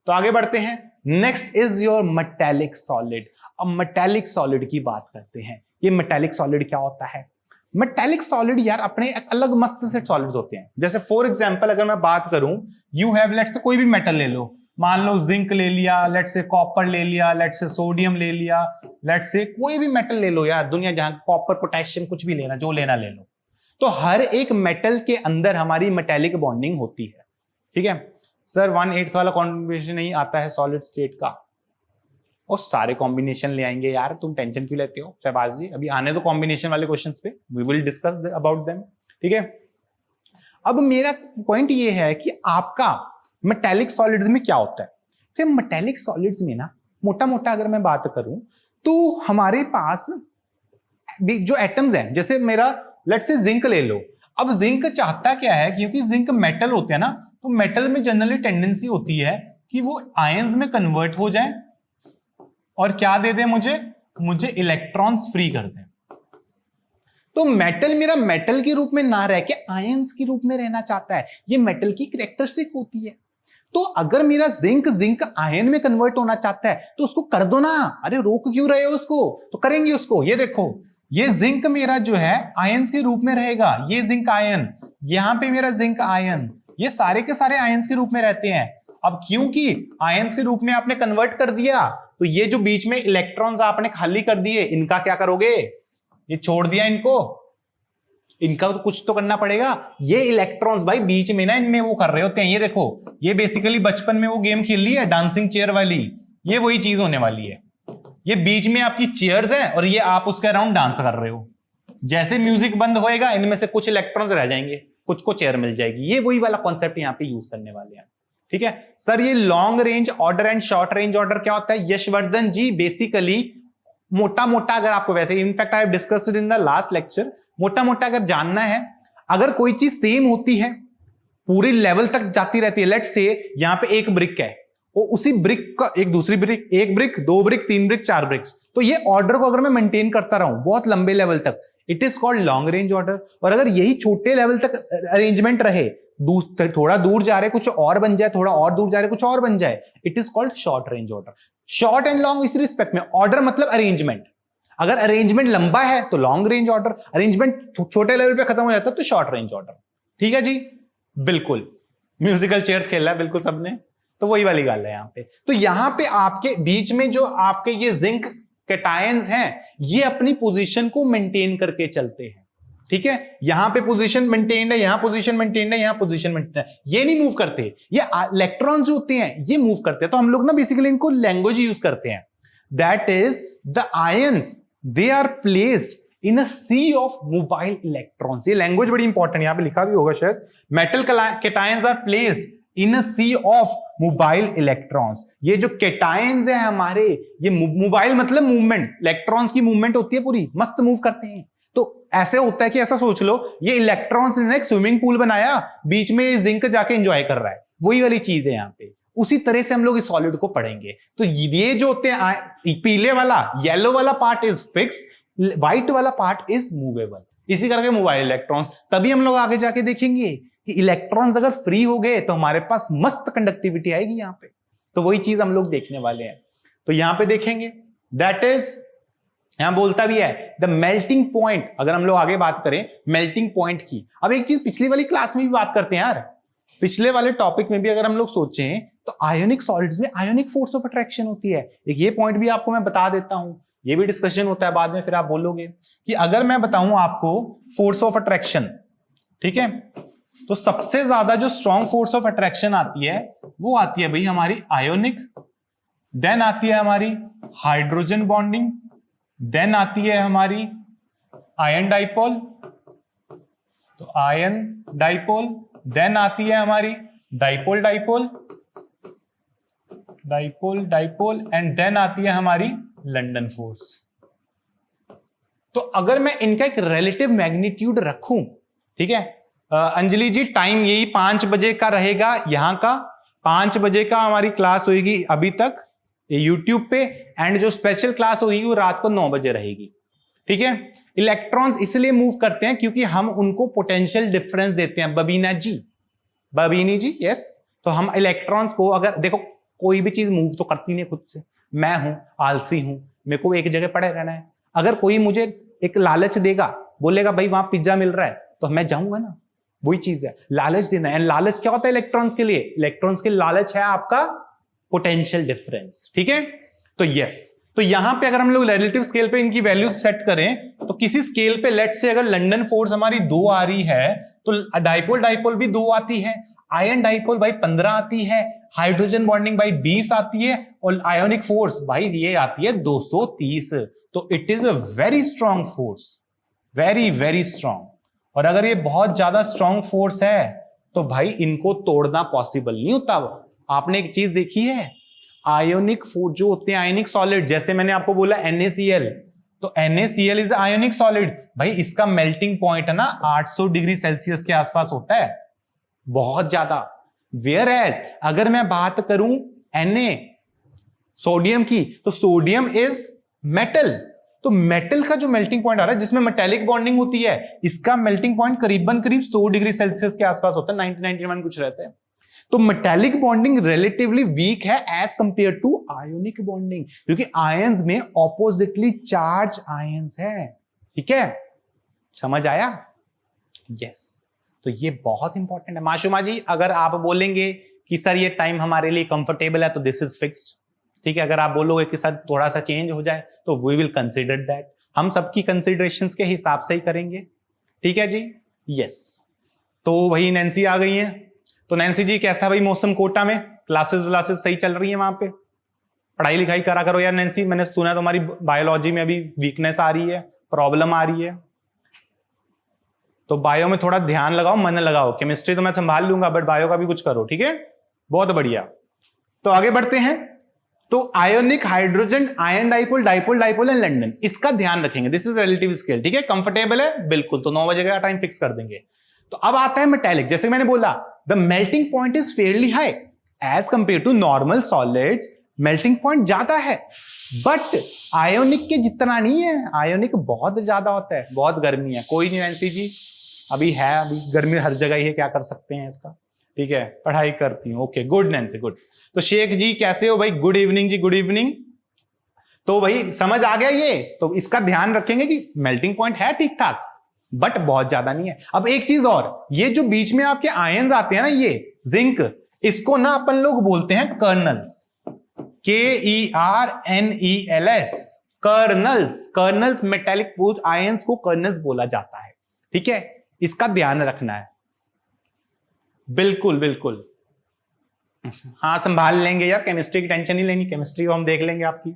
तो आगे बढ़ते हैं। Next is your metallic solid. अब मेटालिक सॉलिड की बात करते हैं। ये मेटालिक सॉलिड क्या होता है? मेटालिक सॉलिड यार अपने एक अलग मस्त सेट सॉलिड्स होते हैं। जैसे फॉर एग्जांपल अगर मैं बात करूं, यू हैव लेट्स से कोई भी मेटल ले लो, मान लो जिंक ले लिया, लेट्स से कॉपर ले लिया, लेट्स से सोडियम ले लिया, लेट्स से कोई भी मेटल ले लो यार, दुनिया जहां कॉपर पोटेशियम कुछ भी लेना, जो लेना ले लो। तो हर एक मेटल के अंदर हमारी मेटालिक बॉन्डिंग होती है, ठीक है। सर 1/8 वाला कॉम्बिनेशन नहीं आता है सॉलिड स्टेट का, और सारे कॉम्बिनेशन ले आएंगे यार, तुम टेंशन क्यों लेते हो शहबाज जी, अभी आने दो कॉम्बिनेशन वाले क्वेश्चंस पे, we will discuss about them, ठीक है। अब मेरा पॉइंट ये है कि आपका मेटालिक सॉलिड्स में क्या होता है। तो मेटालिक सॉलिड्स में ना मोटा मोटा अगर मैं बात करूं तो हमारे पास जो एटम्स हैं, जैसे मेरा लेट्स से जिंक ले लो। अब जिंक चाहता क्या है, क्योंकि जिंक मेटल होते हैं ना, तो मेटल में जनरली टेंडेंसी होती है कि वो आयंस में कन्वर्ट हो जाए और क्या दे दे मुझे इलेक्ट्रॉन्स फ्री कर दे। तो मेटल मेरा मेटल के रूप में ना रह के आयंस के रूप में रहना चाहता है, ये मेटल की कैरेक्टरिस्टिक होती है। तो अगर मेरा जिंक आयन में कन्वर्ट होना चाहता है तो उसको कर दो ना, अरे रोक क्यों रहे हो उसको, तो करेंगे उसको। ये देखो, ये जिंक मेरा जो है आयंस के रूप में रहेगा, ये जिंक आयन, यहां पे मेरा जिंक आयन, ये सारे के सारे आयंस के रूप में रहते हैं। अब क्योंकि आयंस के रूप में आपने कन्वर्ट कर दिया, तो ये जो बीच में इलेक्ट्रॉन्स आपने खाली कर दिए, इनका क्या करोगे, ये छोड़ दिया इनको, इनका तो कुछ तो करना पड़ेगा। ये इलेक्ट्रॉन्स भाई बीच में ना इनमें वो कर रहे होते हैं, ये देखो, ये बेसिकली बचपन में वो गेम खेल ली है डांसिंग चेयर वाली, ये वही चीज होने वाली है। ये बीच में आपकी चेयर्स हैं और ये आप उसके अराउंड डांस कर रहे हो। जैसे म्यूजिक बंद होएगा, इनमें से कुछ इलेक्ट्रॉन्स रह जाएंगे, कुछ को चेयर मिल जाएगी। ये वही वाला कॉन्सेप्ट यहाँ पे यूज करने वाले हैं, ठीक है सर। ये long range order and short range order क्या होता है यशवर्धन जी? बेसिकली मोटा मोटा, अगर आपको वैसे, in fact I have discussed in the last lecture, मोटा मोटा अगर जानना है, अगर कोई चीज सेम होती है, पूरी लेवल तक जाती रहती है, लेट्स से यहां पे एक ब्रिक है, वो उसी ब्रिक का एक दूसरी ब्रिक, एक ब्रिक, दो ब्रिक, तीन ब्रिक, चार ब्रिक्स, तो ये ऑर्डर को अगर मैं मेंटेन करता रहूं बहुत लंबे लेवल तक, it is called long range order. और अगर यही छोटे लेवल तक अरेंजमेंट रहे, थोड़ा दूर जा रहे कुछ और बन जाए, थोड़ा और दूर जा रहे कुछ और बन जाए, it is called short range order. Short and long इस रिस्पेक्ट में, ऑर्डर मतलब अरेंजमेंट, अगर अरेंजमेंट लंबा है तो लॉन्ग रेंज ऑर्डर, अरेंजमेंट छोटे लेवल पे खत्म हो जाता है तो शॉर्ट रेंज ऑर्डर, ठीक है जी। बिल्कुल म्यूजिकल चेयर्स खेला है बिल्कुल सबने, तो वही वाली गाल है यहाँ पे। तो यहाँ पे आपके बीच में जो आपके ये जिंक कैटायंस हैं, ये अपनी पोजीशन को मेंटेन करके चलते हैं, ठीक है। यहां पे पोजीशन मेंटेन्ड है, यहां पोजीशन मेंटेन्ड है, यहां पोजीशन मेंटेन्ड है, ये नहीं मूव करते। ये इलेक्ट्रॉन जो होते हैं ये मूव करते हैं। तो हम लोग ना बेसिकली इनको लैंग्वेज यूज करते हैं, that is the ions they are placed in a sea of mobile electrons. ये लैंग्वेज बड़ी इंपॉर्टेंट, यहां पे लिखा भी होगा शायद, metal cations are placed in a sea of mobile electrons. ये जो कैटायंस है हमारे, ये मोबाइल मतलब मूवमेंट, इलेक्ट्रॉन्स की मूवमेंट होती है पूरी, मस्त मूव करते हैं। तो ऐसे होता है कि ऐसा सोच लो, ये इलेक्ट्रॉन्स ने एक स्विमिंग पूल बनाया, बीच में जिंक जाके एंजॉय कर रहा है, वही वाली चीज है यहाँ पे। उसी तरह से हम लोग इस सॉलिड को पढ़ेंगे। तो ये जो होते हैं, पीले वाला, येलो वाला पार्ट इज फिक्स, व्हाइट वाला पार्ट इज मूवेबल, इसी करके मोबाइल इलेक्ट्रॉन्स। तभी हम लोग आगे जाके देखेंगे कि इलेक्ट्रॉन्स अगर फ्री हो गए तो हमारे पास मस्त कंडक्टिविटी आएगी यहाँ पे। तो वही चीज हम लोग देखने वाले हैं। तो यहां पे देखेंगे, दैट इज, यहां बोलता भी है द मेल्टिंग पॉइंट। अगर हम लोग आगे बात करें मेल्टिंग पॉइंट की, अब एक चीज पिछली वाली क्लास में भी बात करते हैं यार, पिछले वाले टॉपिक में भी अगर हम लोग सोचें तो आयोनिक सॉलिड्स में आयोनिक फोर्स ऑफ अट्रैक्शन होती है। एक ये पॉइंट भी आपको मैं बता देता हूं, ये भी डिस्कशन होता है बाद में, फिर आप बोलोगे कि अगर मैं बताऊं आपको फोर्स ऑफ अट्रैक्शन, ठीक है, तो सबसे ज्यादा जो स्ट्रॉन्ग फोर्स ऑफ अट्रैक्शन आती है वो आती है भाई हमारी आयोनिक, देन आती है हमारी हाइड्रोजन बॉन्डिंग, देन आती है हमारी आयन डाइपोल, तो आयन डाइपोल, देन आती है हमारी dipole dipole, dipole dipole, and then आती है हमारी लंदन फोर्स। तो अगर मैं इनका एक रिलेटिव मैग्नीट्यूड रखूं, ठीक है अंजलि जी, टाइम यही 5 बजे का रहेगा, यहां का 5 बजे का हमारी क्लास होगी अभी तक यूट्यूब पे, एंड जो स्पेशल क्लास होगी वो रात को 9 बजे रहेगी, ठीक है। इलेक्ट्रॉन्स इसलिए मूव करते हैं क्योंकि हम उनको पोटेंशियल डिफरेंस देते हैं, बबीना जी, बबीनी जी, यस। तो हम इलेक्ट्रॉन्स को, अगर देखो कोई भी चीज मूव तो करती नहीं खुद से, मैं हूं आलसी हूं, मेरे को एक जगह पड़े रहना है, अगर कोई मुझे एक लालच देगा, बोलेगा भाई वहां पिज्जा मिल रहा है, तो मैं जाऊंगा ना, वही चीज है लालच देना। एंड लालच क्या होता है इलेक्ट्रॉन्स के लिए? इलेक्ट्रॉन्स के लालच है आपका पोटेंशियल डिफरेंस, ठीक है। तो यस, तो यहां पे अगर हम लोग रिलेटिव स्केल पे इनकी वैल्यूज सेट करें, तो किसी स्केल पे लेट्स से अगर लंदन फोर्स हमारी 2 आ रही है, तो डाइपोल डाइपोल भी 2 आती है, आयन डाइपोल भाई 15 आती है, हाइड्रोजन बॉन्डिंग भाई 20 आती है, और आयोनिक फोर्स भाई ये आती है 230। तो it is a very strong force, very very strong. और अगर ये बहुत ज्यादा स्ट्रॉन्ग फोर्स है तो भाई इनको तोड़ना पॉसिबल नहीं होता। आपने एक चीज देखी है, आयोनिक फोर्स जो होते हैं, आयोनिक सॉलिड, जैसे मैंने आपको बोला NaCl, तो NaCl इज आयोनिक सॉलिड भाई, इसका मेल्टिंग पॉइंट है ना 800 डिग्री सेल्सियस के आसपास होता है, बहुत ज्यादा। वेयर एज अगर मैं बात करूं Na सोडियम की, तो सोडियम इज मेटल, तो मेटल का जो मेल्टिंग पॉइंट आ रहा है जिसमें मेटेलिक बॉन्डिंग होती है, इसका मेल्टिंग पॉइंट करीबन करीब 100 डिग्री सेल्सियस के आसपास होता है, 90-91 कुछ रहता है। तो मेटालिक बॉन्डिंग रिलेटिवली वीक है as compare to ionic bonding, क्योंकि आयंस में ऑपोजिटली चार्ज आयंस है। ठीक है, समझ आया? यस, तो ये बहुत इंपॉर्टेंट है। माशुमा जी, अगर आप बोलेंगे कि सर ये टाइम हमारे लिए कंफर्टेबल है तो दिस इज फिक्स्ड। ठीक है, अगर आप बोलोगे कि सर थोड़ा सा चेंज हो जाए तो वी विल कंसिडर दैट। हम सबकी कंसिडरेशंस के हिसाब से ही करेंगे। ठीक है जी, यस। तो वही नैन्सी आ गई है। तो नैन्सी जी, कैसा भाई मौसम कोटा में? क्लासेस सही चल रही है वहां पे? पढ़ाई लिखाई करा करो यार नैन्सी। मैंने सुना तुम्हारी बायोलॉजी में अभी वीकनेस आ रही है, प्रॉब्लम आ रही है, तो बायो में थोड़ा ध्यान लगाओ, मन लगाओ। केमिस्ट्री तो मैं संभाल लूंगा, बट बायो का भी कुछ करो। ठीक है, बहुत बढ़िया। तो आगे बढ़ते हैं। तो ionic hydrogen ion dipole dipole dipole and London, इसका ध्यान रखेंगे। This is relative scale. ठीक है, कंफर्टेबल है बिल्कुल, तो 9 बजे का टाइम फिक्स कर देंगे। तो अब आता है मेटालिक। जैसे मैंने बोला, the melting point is fairly high as compare to normal solids. Melting point ज्यादा है, बट आयोनिक के जितना नहीं है। आयोनिक बहुत ज्यादा होता है, बहुत गर्मी है। कोई नहीं नैन्सी जी, अभी है, अभी गर्मी हर जगह ही है, क्या कर सकते हैं इसका। ठीक है, पढ़ाई करती हूँ। Okay, good Nancy, good. तो शेख जी कैसे हो भाई? गुड इवनिंग जी, गुड इवनिंग। तो भाई समझ आ गया ये। तो इसका ध्यान रखेंगे कि मेल्टिंग पॉइंट है ठीक ठाक, बट बहुत ज्यादा नहीं है। अब एक चीज और, ये जो बीच में आपके आयंस आते हैं ना, ये जिंक, इसको ना अपन लोग बोलते हैं colonel's. KERNELS, colonel's. Colonel's, metallic ions को कर्नल्स बोला जाता है। ठीक है, इसका ध्यान रखना है। बिल्कुल बिल्कुल, हाँ संभाल लेंगे यार, केमिस्ट्री की टेंशन नहीं लेनी, केमिस्ट्री को हम देख लेंगे आपकी।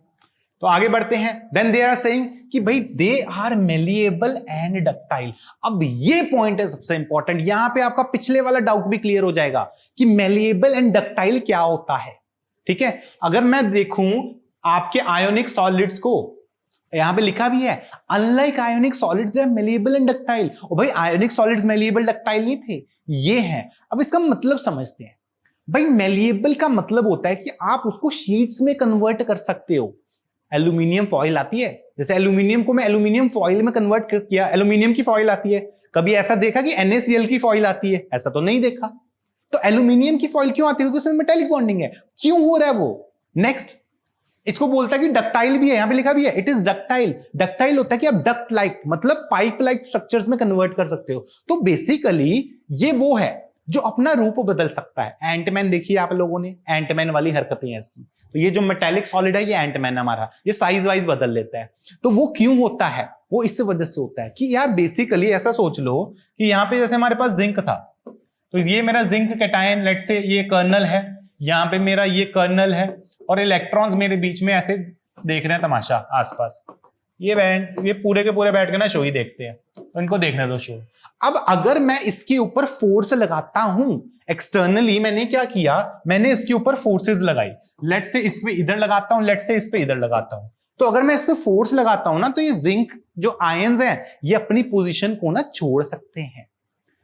तो आगे बढ़ते हैं। देन दे आर सेइंग कि भाई they are malleable and ductile. अब ये पॉइंट है सबसे इंपॉर्टेंट। यहां पे आपका पिछले वाला डाउट भी क्लियर हो जाएगा कि मेलिएबल एंड डक्टाइल क्या होता है। ठीक है, अगर मैं देखूं आपके आयोनिक सॉलिड्स को, यहां पे लिखा भी है unlike ionic solids they are malleable and ductile. और भाई आयोनिक सॉलिड्स मेलिएबल डक्टाइल नहीं थे, ये है। अब इसका मतलब समझते हैं। भाई मेलिएबल का मतलब होता है कि आप उसको शीट्स में कन्वर्ट कर सकते हो। एल्यूमिनियम फॉइल आती है, जैसे एल्यूमिनियम को मैं एल्यूमिनियम फॉइल में कन्वर्ट किया, एल्यूमिनियम की फॉइल आती है। कभी ऐसा देखा कि NaCl की फॉइल आती है? ऐसा तो नहीं देखा। तो एल्यूमिनियम की फॉइल क्यों आती है? क्योंकि उसमें मेटालिक बॉन्डिंग है। क्यों हो रहा है वो? नेक्स्ट, इसको बोलता है कि डक्टाइल भी है, यहां पे लिखा भी है इट इज डक्टाइल। डक्टाइल होता है कि आप डक्ट लाइक, मतलब पाइप लाइक स्ट्रक्चर्स में कन्वर्ट कर सकते हो। तो बेसिकली ये वो है जो अपना रूप बदल सकता है। एंटमैन देखिए आप लोगों ने, एंटमैन वाली हरकतें हैं इसकी। तो ये जो मेटालिक सॉलिड है, ये एंटमैन हमारा, ये साइज वाइज बदल लेता है। तो वो क्यों होता है? वो इस वजह से होता है कि यार बेसिकली ऐसा सोच लो कि यहां पे जैसे हमारे पास जिंक था, तो ये मेरा जिंक कैटायन, लेट्स से ये कर्नल है, यहां पे मेरा ये कर्नल है, और इलेक्ट्रॉन्स मेरे बीच में ऐसे देख रहे हैं तमाशा आसपास। ये पूरे के पूरे बैठ के ना शो ही देखते हैं, तो इनको देखने दो शो। अब अगर मैं इसके ऊपर फोर्स लगाता हूं, एक्सटर्नली मैंने क्या किया, मैंने इसके ऊपर फोर्सेस लगाई। लेट्स से इस पे इधर लगाता हूं, लेट्स से इस पे इधर लगाता हूं। तो अगर मैं इस पे फोर्स लगाता हूं ना, तो ये जिंक जो आयंस हैं, ये अपनी पोजीशन को ना छोड़ सकते हैं।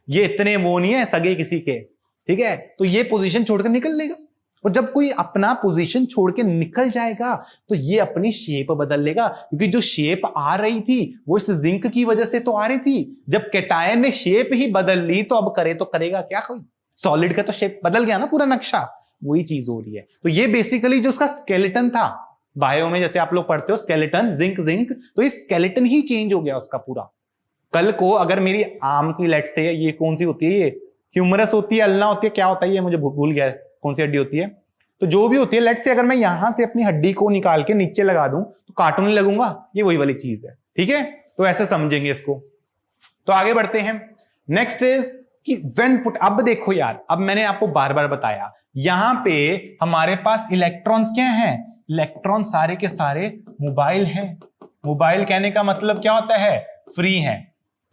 ये इतने वो नहीं है सगे किसी के, ठीक है? तो ये पोजीशन छोड़कर निकल लेगा। और जब कोई अपना पोजीशन छोड़ के निकल जाएगा तो ये अपनी शेप बदल लेगा, क्योंकि जो शेप आ रही थी वो इस जिंक की वजह से तो आ रही थी। जब कैटायन ने शेप ही बदल ली तो अब करे तो करेगा क्या कोई? सॉलिड का तो शेप बदल गया ना, पूरा नक्शा। वही चीज हो रही है। तो ये बेसिकली जो उसका स्केलेटन था, बायो में जैसे आप लोग पढ़ते हो स्केलेटन, जिंक जिंक, तो ये स्केलेटन ही चेंज हो गया उसका पूरा। कल को अगर मेरी आम की लेट से, ये कौन सी होती है, ये ह्यूमरस होती है, अल्ना होती है, क्या होता है ये मुझे भूल गया कौन सी हड्डी होती है, तो जो भी होती है, लेट से अगर मैं यहां से अपनी हड्डी को निकाल के नीचे लगा दूं तो काटून नहीं लगूंगा, ये वही वाली चीज है। ठीक है, तो ऐसे समझेंगे इसको। तो आगे बढ़ते हैं। नेक्स्ट इज कि व्हेन पुट, अब देखो यार, अब मैंने आपको बार बार बताया, यहां पे हमारे पास इलेक्ट्रॉन्स क्या हैं? इलेक्ट्रॉन सारे के सारे मोबाइल हैं। मोबाइल कहने का मतलब क्या होता है? फ्री है।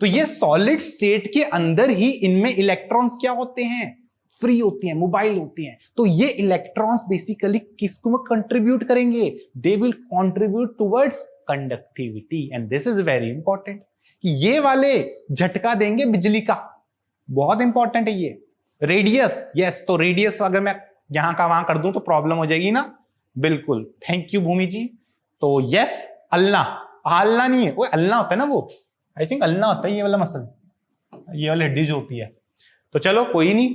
तो ये सॉलिड स्टेट के अंदर ही इनमें इलेक्ट्रॉन्स क्या होते हैं? फ्री होती हैं, मोबाइल होती हैं। तो ये इलेक्ट्रॉन्स बेसिकली किसको कंट्रीब्यूट करेंगे? They will contribute towards conductivity, and this is very important कि ये वाले झटका देंगे बिजली का। बहुत इंपॉर्टेंट है ये। रेडियस, यस, तो रेडियस अगर मैं यहां का वहां कर दूं तो प्रॉब्लम हो जाएगी ना। बिल्कुल, थैंक यू भूमि जी। तो यस, अल्लाह, आल्ला नहीं है वो, अल्लाह होता है ना वो, आई थिंक अल्लाह होता है ये वाला मसल, ये वाली हड्डी जो होती है। तो चलो कोई नहीं,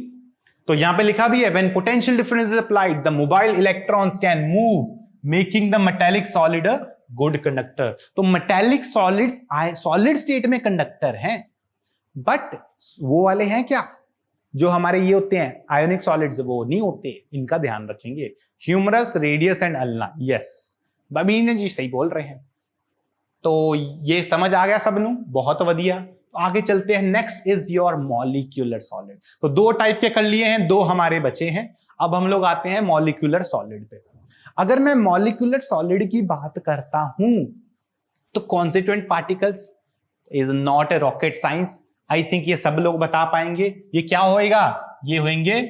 तो यहां पे लिखा भी है when potential difference is applied the mobile electrons can move making the metallic solid a good conductor. तो मेटेलिक सॉलिड्स सॉलिड स्टेट में कंडक्टर हैं, बट वो वाले हैं क्या जो हमारे ये होते हैं आयोनिक सॉलिड्स, वो नहीं होते, इनका ध्यान रखेंगे। Humerus, radius and ulna, yes Babina ji सही बोल रहे हैं। तो ये समझ आ गया सबनू, बहुत बढ़िया। आगे चलते हैं, next is your molecular solid. तो दो टाइप के कर लिए हैं, दो हमारे बचे हैं। अब हम लोग आते हैं मॉलिक्यूलर सॉलिड पे। अगर मैं मॉलिक्यूलर सॉलिड की बात करता हूं तो constituent particles is not a rocket science, I think ये सब लोग बता पाएंगे। ये क्या होएगा, ये होंगे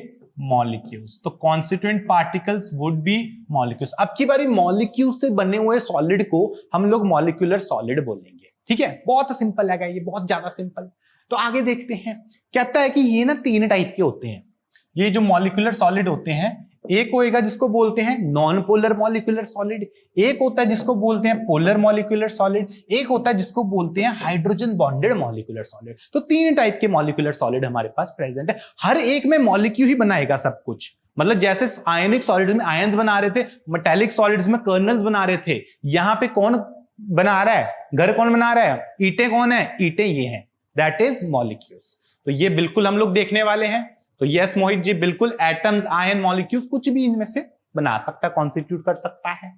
मॉलिक्यूल्स। तो constituent particles would be molecules. अब की बारी मॉलिक्यूल से बने हुए सॉलिड को हम लोग मॉलिक्यूलर सॉलिड बोलेंगे, ठीक है। बहुत सिंपल है ये, बहुत ज्यादा सिंपल। तो आगे देखते हैं, कहता है कि ये ना तीन टाइप के होते हैं ये जो मॉलिक्यूलर सॉलिड होते हैं। एक होएगा जिसको बोलते हैं नॉन पोलर मॉलिक्यूलर सॉलिड, एक होता है जिसको बोलते हैं पोलर मॉलिक्यूलर सॉलिड, एक होता है जिसको बोलते हैं हाइड्रोजन बॉन्डेड मॉलिक्यूलर सॉलिड। तो तीन टाइप के मॉलिक्यूलर सॉलिड हमारे पास प्रेजेंट है। हर एक में मॉलिक्यूल ही बनाएगा सब कुछ, मतलब जैसे आयनिक सॉलिड्स में आयंस बना रहे थे, मेटालिक सॉलिड्स में कर्नल्स बना रहे थे, यहां पे कौन बना रहा है, घर कौन बना रहा है, ईंटें कौन है, ईंटें ये हैं, दैट इज मॉलिक्यूल्स। तो ये बिल्कुल हम लोग देखने वाले हैं। तो यस मोहित जी, बिल्कुल एटम्स, आयन, मॉलिक्यूल्स कुछ भी इनमें से बना सकता है, कॉन्स्टिट्यूट कर सकता है।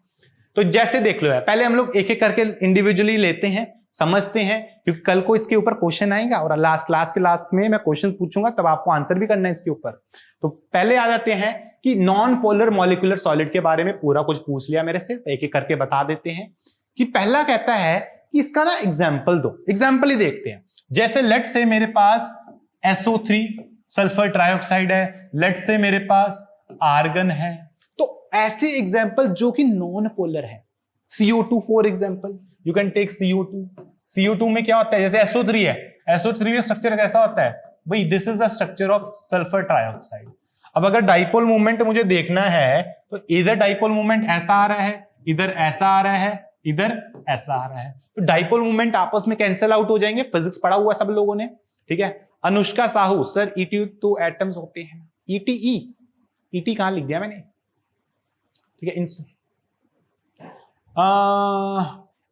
तो जैसे देख लो है, पहले हम लोग एक एक करके इंडिविजुअली लेते हैं, समझते हैं, क्योंकि कल को इसके ऊपर क्वेश्चन आएगा और क्लास के लास्ट में मैं क्वेश्चन पूछूंगा, तब आपको आंसर भी करना है इसके ऊपर। तो पहले आ जाते हैं कि नॉन पोलर मॉलिक्यूलर सॉलिड के बारे में पूरा कुछ पूछ लिया मेरे से, एक एक करके बता देते हैं। कि पहला कहता है कि इसका ना एग्जाम्पल दो, एग्जाम्पल ही देखते हैं। जैसे लेट से मेरे पास SO3 सल्फर ट्राइऑक्साइड है, लेट से मेरे पास आर्गन है, तो ऐसे एग्जाम्पल जो कि नॉन पोलर है। CO2 for example, you can take CO2। CO2 में क्या होता है, जैसे SO3 है, SO3 में स्ट्रक्चर कैसा होता है भाई, this is the structure of sulphur trioxide. अब अगर डाइपोल मूवमेंट मुझे देखना है तो इधर डाइपोल मूवमेंट ऐसा आ रहा है, इधर ऐसा आ रहा है, इधर ऐसा आ रहा है, तो डाइपोल मूवमेंट आपस में कैंसिल आउट हो जाएंगे। फिजिक्स पढ़ा हुआ सब लोगों ने, ठीक है। अनुष्का साहू, सर ET तो एटम्स होते हैं, ET कहां लिख दिया मैंने, ठीक है।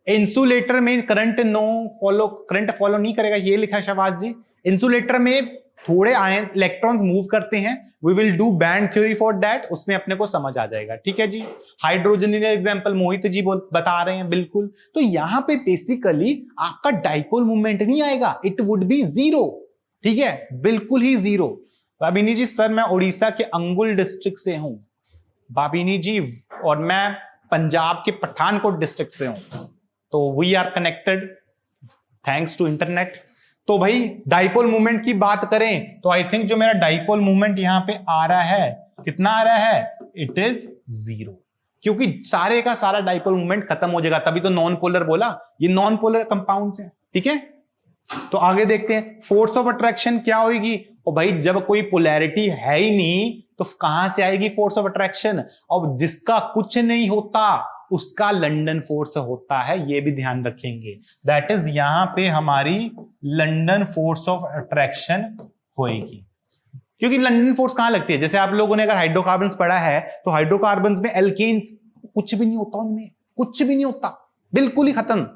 इंसुलेटर में करंट फॉलो नहीं करेगा, ये लिखा है शहबाज जी। इंसुलेटर में थोड़े आयन इलेक्ट्रॉन्स मूव करते हैं, we will do band theory for that, उसमें अपने को समझ आ जाएगा, ठीक है जी। हाइड्रोजन एग्जांपल मोहित जी बता रहे हैं, बिल्कुल। तो यहां पे बेसिकली आपका डाइपोल मूवमेंट नहीं आएगा, इट वुड बी जीरो, ठीक है, बिल्कुल ही जीरो। बाबिनी जी, सर मैं उड़ीसा के अंगुल डिस्ट्रिक्ट से हूं, बाबिनी जी, और मैं पंजाब के पठानकोट डिस्ट्रिक्ट से हूं, तो we are connected thanks to internet. तो भाई डाइपोल मूवमेंट की बात करें तो आई थिंक जो मेरा डाइपोल मूवमेंट यहां पे आ रहा है, कितना आ रहा है, इट इज जीरो, क्योंकि सारे का सारा डाइपोल मूवमेंट खत्म हो जाएगा, तभी तो नॉन पोलर बोला, ये नॉन पोलर कंपाउंड्स हैं, ठीक है। तो आगे देखते हैं, फोर्स ऑफ अट्रैक्शन क्या होगी। और भाई जब कोई पोलैरिटी है ही नहीं तो कहां से आएगी फोर्स ऑफ अट्रैक्शन, और जिसका कुछ नहीं होता उसका लंदन फोर्स होता है, ये भी ध्यान रखेंगे। दैट इज यहां पे हमारी लंदन फोर्स ऑफ अट्रैक्शन होएगी, क्योंकि लंदन फोर्स कहां लगती है, जैसे आप लोगों ने अगर हाइड्रोकार्बन्स पढ़ा है तो हाइड्रोकार्बन्स में एल्केन्स कुछ भी नहीं होता, उनमें कुछ भी नहीं होता, बिल्कुल ही खत्म,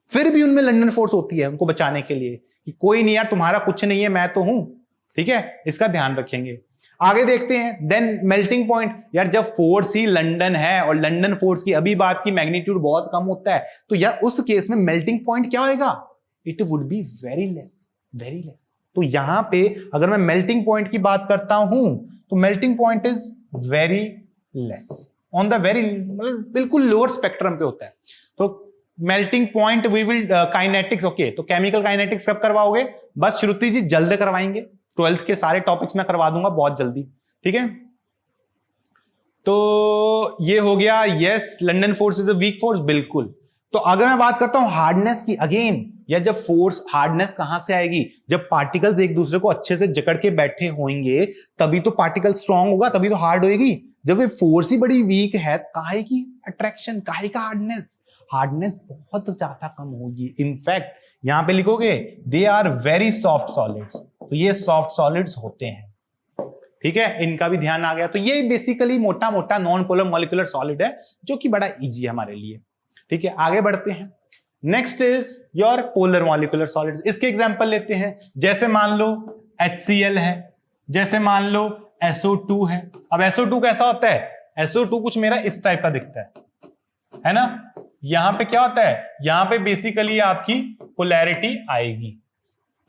फिर भी उनमें लंदन फोर्स होती है उनको बचाने के लिए कि कोई नहीं यार, तुम्हारा कुछ नहीं है, मैं तो हूं, ठीक है, इसका ध्यान रखेंगे। आगे देखते हैं, देन मेल्टिंग पॉइंट, यार जब फोर्स ही लंदन है और लंदन फोर्स की अभी बात की मैग्नीट्यूड बहुत कम होता है, तो यार उस केस में मेल्टिंग पॉइंट क्या होगा, it would be very less, very less. तो यहां पे अगर मैं मेल्टिंग पॉइंट की बात करता हूं तो melting point is very less on the very, मतलब बिल्कुल लोअर स्पेक्ट्रम पे होता है। तो melting point we will kinetics, okay, तो केमिकल काइनेटिक्स कब करवाओगे, बस श्रुति जी जल्द करवाएंगे, 12th के सारे टॉपिक्स में करवा दूंगा बहुत जल्दी, ठीक है। तो ये हो गया, yes London force is a weak force, बिल्कुल। तो अगर मैं बात करता हूं हार्डनेस की, अगेन या जब फोर्स, हार्डनेस कहां से आएगी, जब पार्टिकल्स एक दूसरे को अच्छे से जकड़ के बैठे होंगे तभी तो पार्टिकल स्ट्रांग होगा, तभी तो हार्ड होएगी। जब ये फोर्स ही बड़ी वीक है, काहे की अट्रैक्शन, काहे का हार्डनेस, हार्डनेस बहुत ज्यादा कम होगी। इनफैक्ट यहां पे लिखोगे they are very soft solids, तो ये सॉफ्ट सॉलिड्स होते हैं। ठीक है, इनका भी ध्यान आ गया। तो ये बेसिकली मोटा मोटा नॉन पोलर मॉलिक्यूलर सॉलिड है, जो कि बड़ा इजी है हमारे लिए। ठीक है, आगे बढ़ते हैं। Next is your polar molecular solids. इसके एग्जांपल लेते हैं, जैसे मान लो HCl है, जैसे मान लो SO2 है। अब SO2 कैसा होता है? SO2 कुछ मेरा इस टाइप का दिखता है ना। यहां पे क्या होता है? यहां पे बेसिकली आपकी पोलैरिटी आएगी,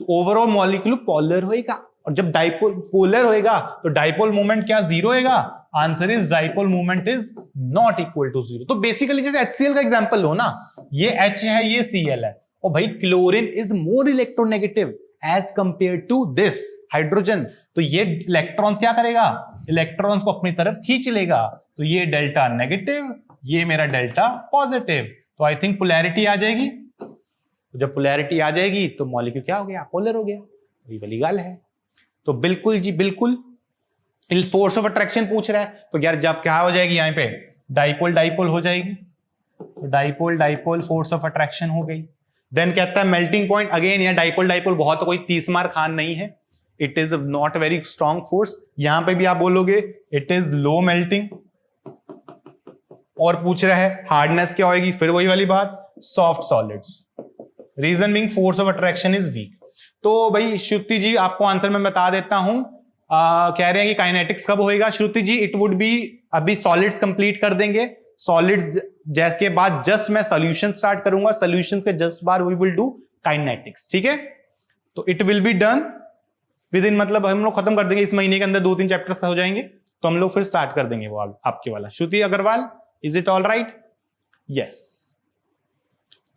तो ओवरऑल मॉलिक्यूल पोलर होएगा। और जब डाइपोल पोलर होएगा तो डाइपोल मोमेंट क्या जीरो होएगा? Answer is dipole moment is not equal to zero. तो बेसिकली जैसे HCl का एग्जांपल लो ना, ये H है, ये Cl है, और भाई chlorine is more electronegative as compare to this hydrogen. तो ये इलेक्ट्रॉन्स क्या करेगा? इलेक्ट्रॉन्स को अपनी तरफ खींच लेगा। तो ये डेल्टा नेगेटिव, ये मेरा डेल्टा पॉजिटिव। तो आई थिंक पोलैरिटी आ जाएगी। तो जब पोलैरिटी आ जाएगी तो मॉलिक्यूल क्या हो गया? पोलर हो गया। ये वाली गल है। तो बिल्कुल जी बिल्कुल। फोर्स ऑफ अट्रैक्शन पूछ रहा है, तो यार जब क्या हो जाएगी? यहाँ पे डाइपोल डाइपोल हो जाएगी। तो dipole dipole force of attraction हो गई। देन कहता है मेल्टिंग पॉइंट। अगेन यहाँ डाइपोल डाइपोल बहुत कोई 30 मार खान नहीं है, it is not very strong force. यहां पे भी आप बोलोगे इट इज लो मेल्टिंग। और पूछ रहा है हार्डनेस क्या होगी? फिर वही वाली बात, soft solids. Reason being force of attraction is weak. तो भाई श्रुति जी आपको आंसर मैं बता देता हूं। कह रहे हैं कि काइनेटिक्स कब होएगा? श्रुति जी इट वुड बी, अभी सॉलिड्स कंप्लीट कर देंगे। सॉलिड्स के बाद जस्ट मैं सॉल्यूशन स्टार्ट करूंगा, सॉल्यूशंस के जस्ट बाद वी विल डू काइनेटिक्स। ठीक है, तो it will be done with in, मतलब हम लोग खत्म कर देंगे इस महीने के अंदर, 2-3 चैप्टर्स हो जाएंगे, तो हम लोग फिर स्टार्ट कर देंगे वो आपके वाला। Shruti Agarwal, is it all right? Yes.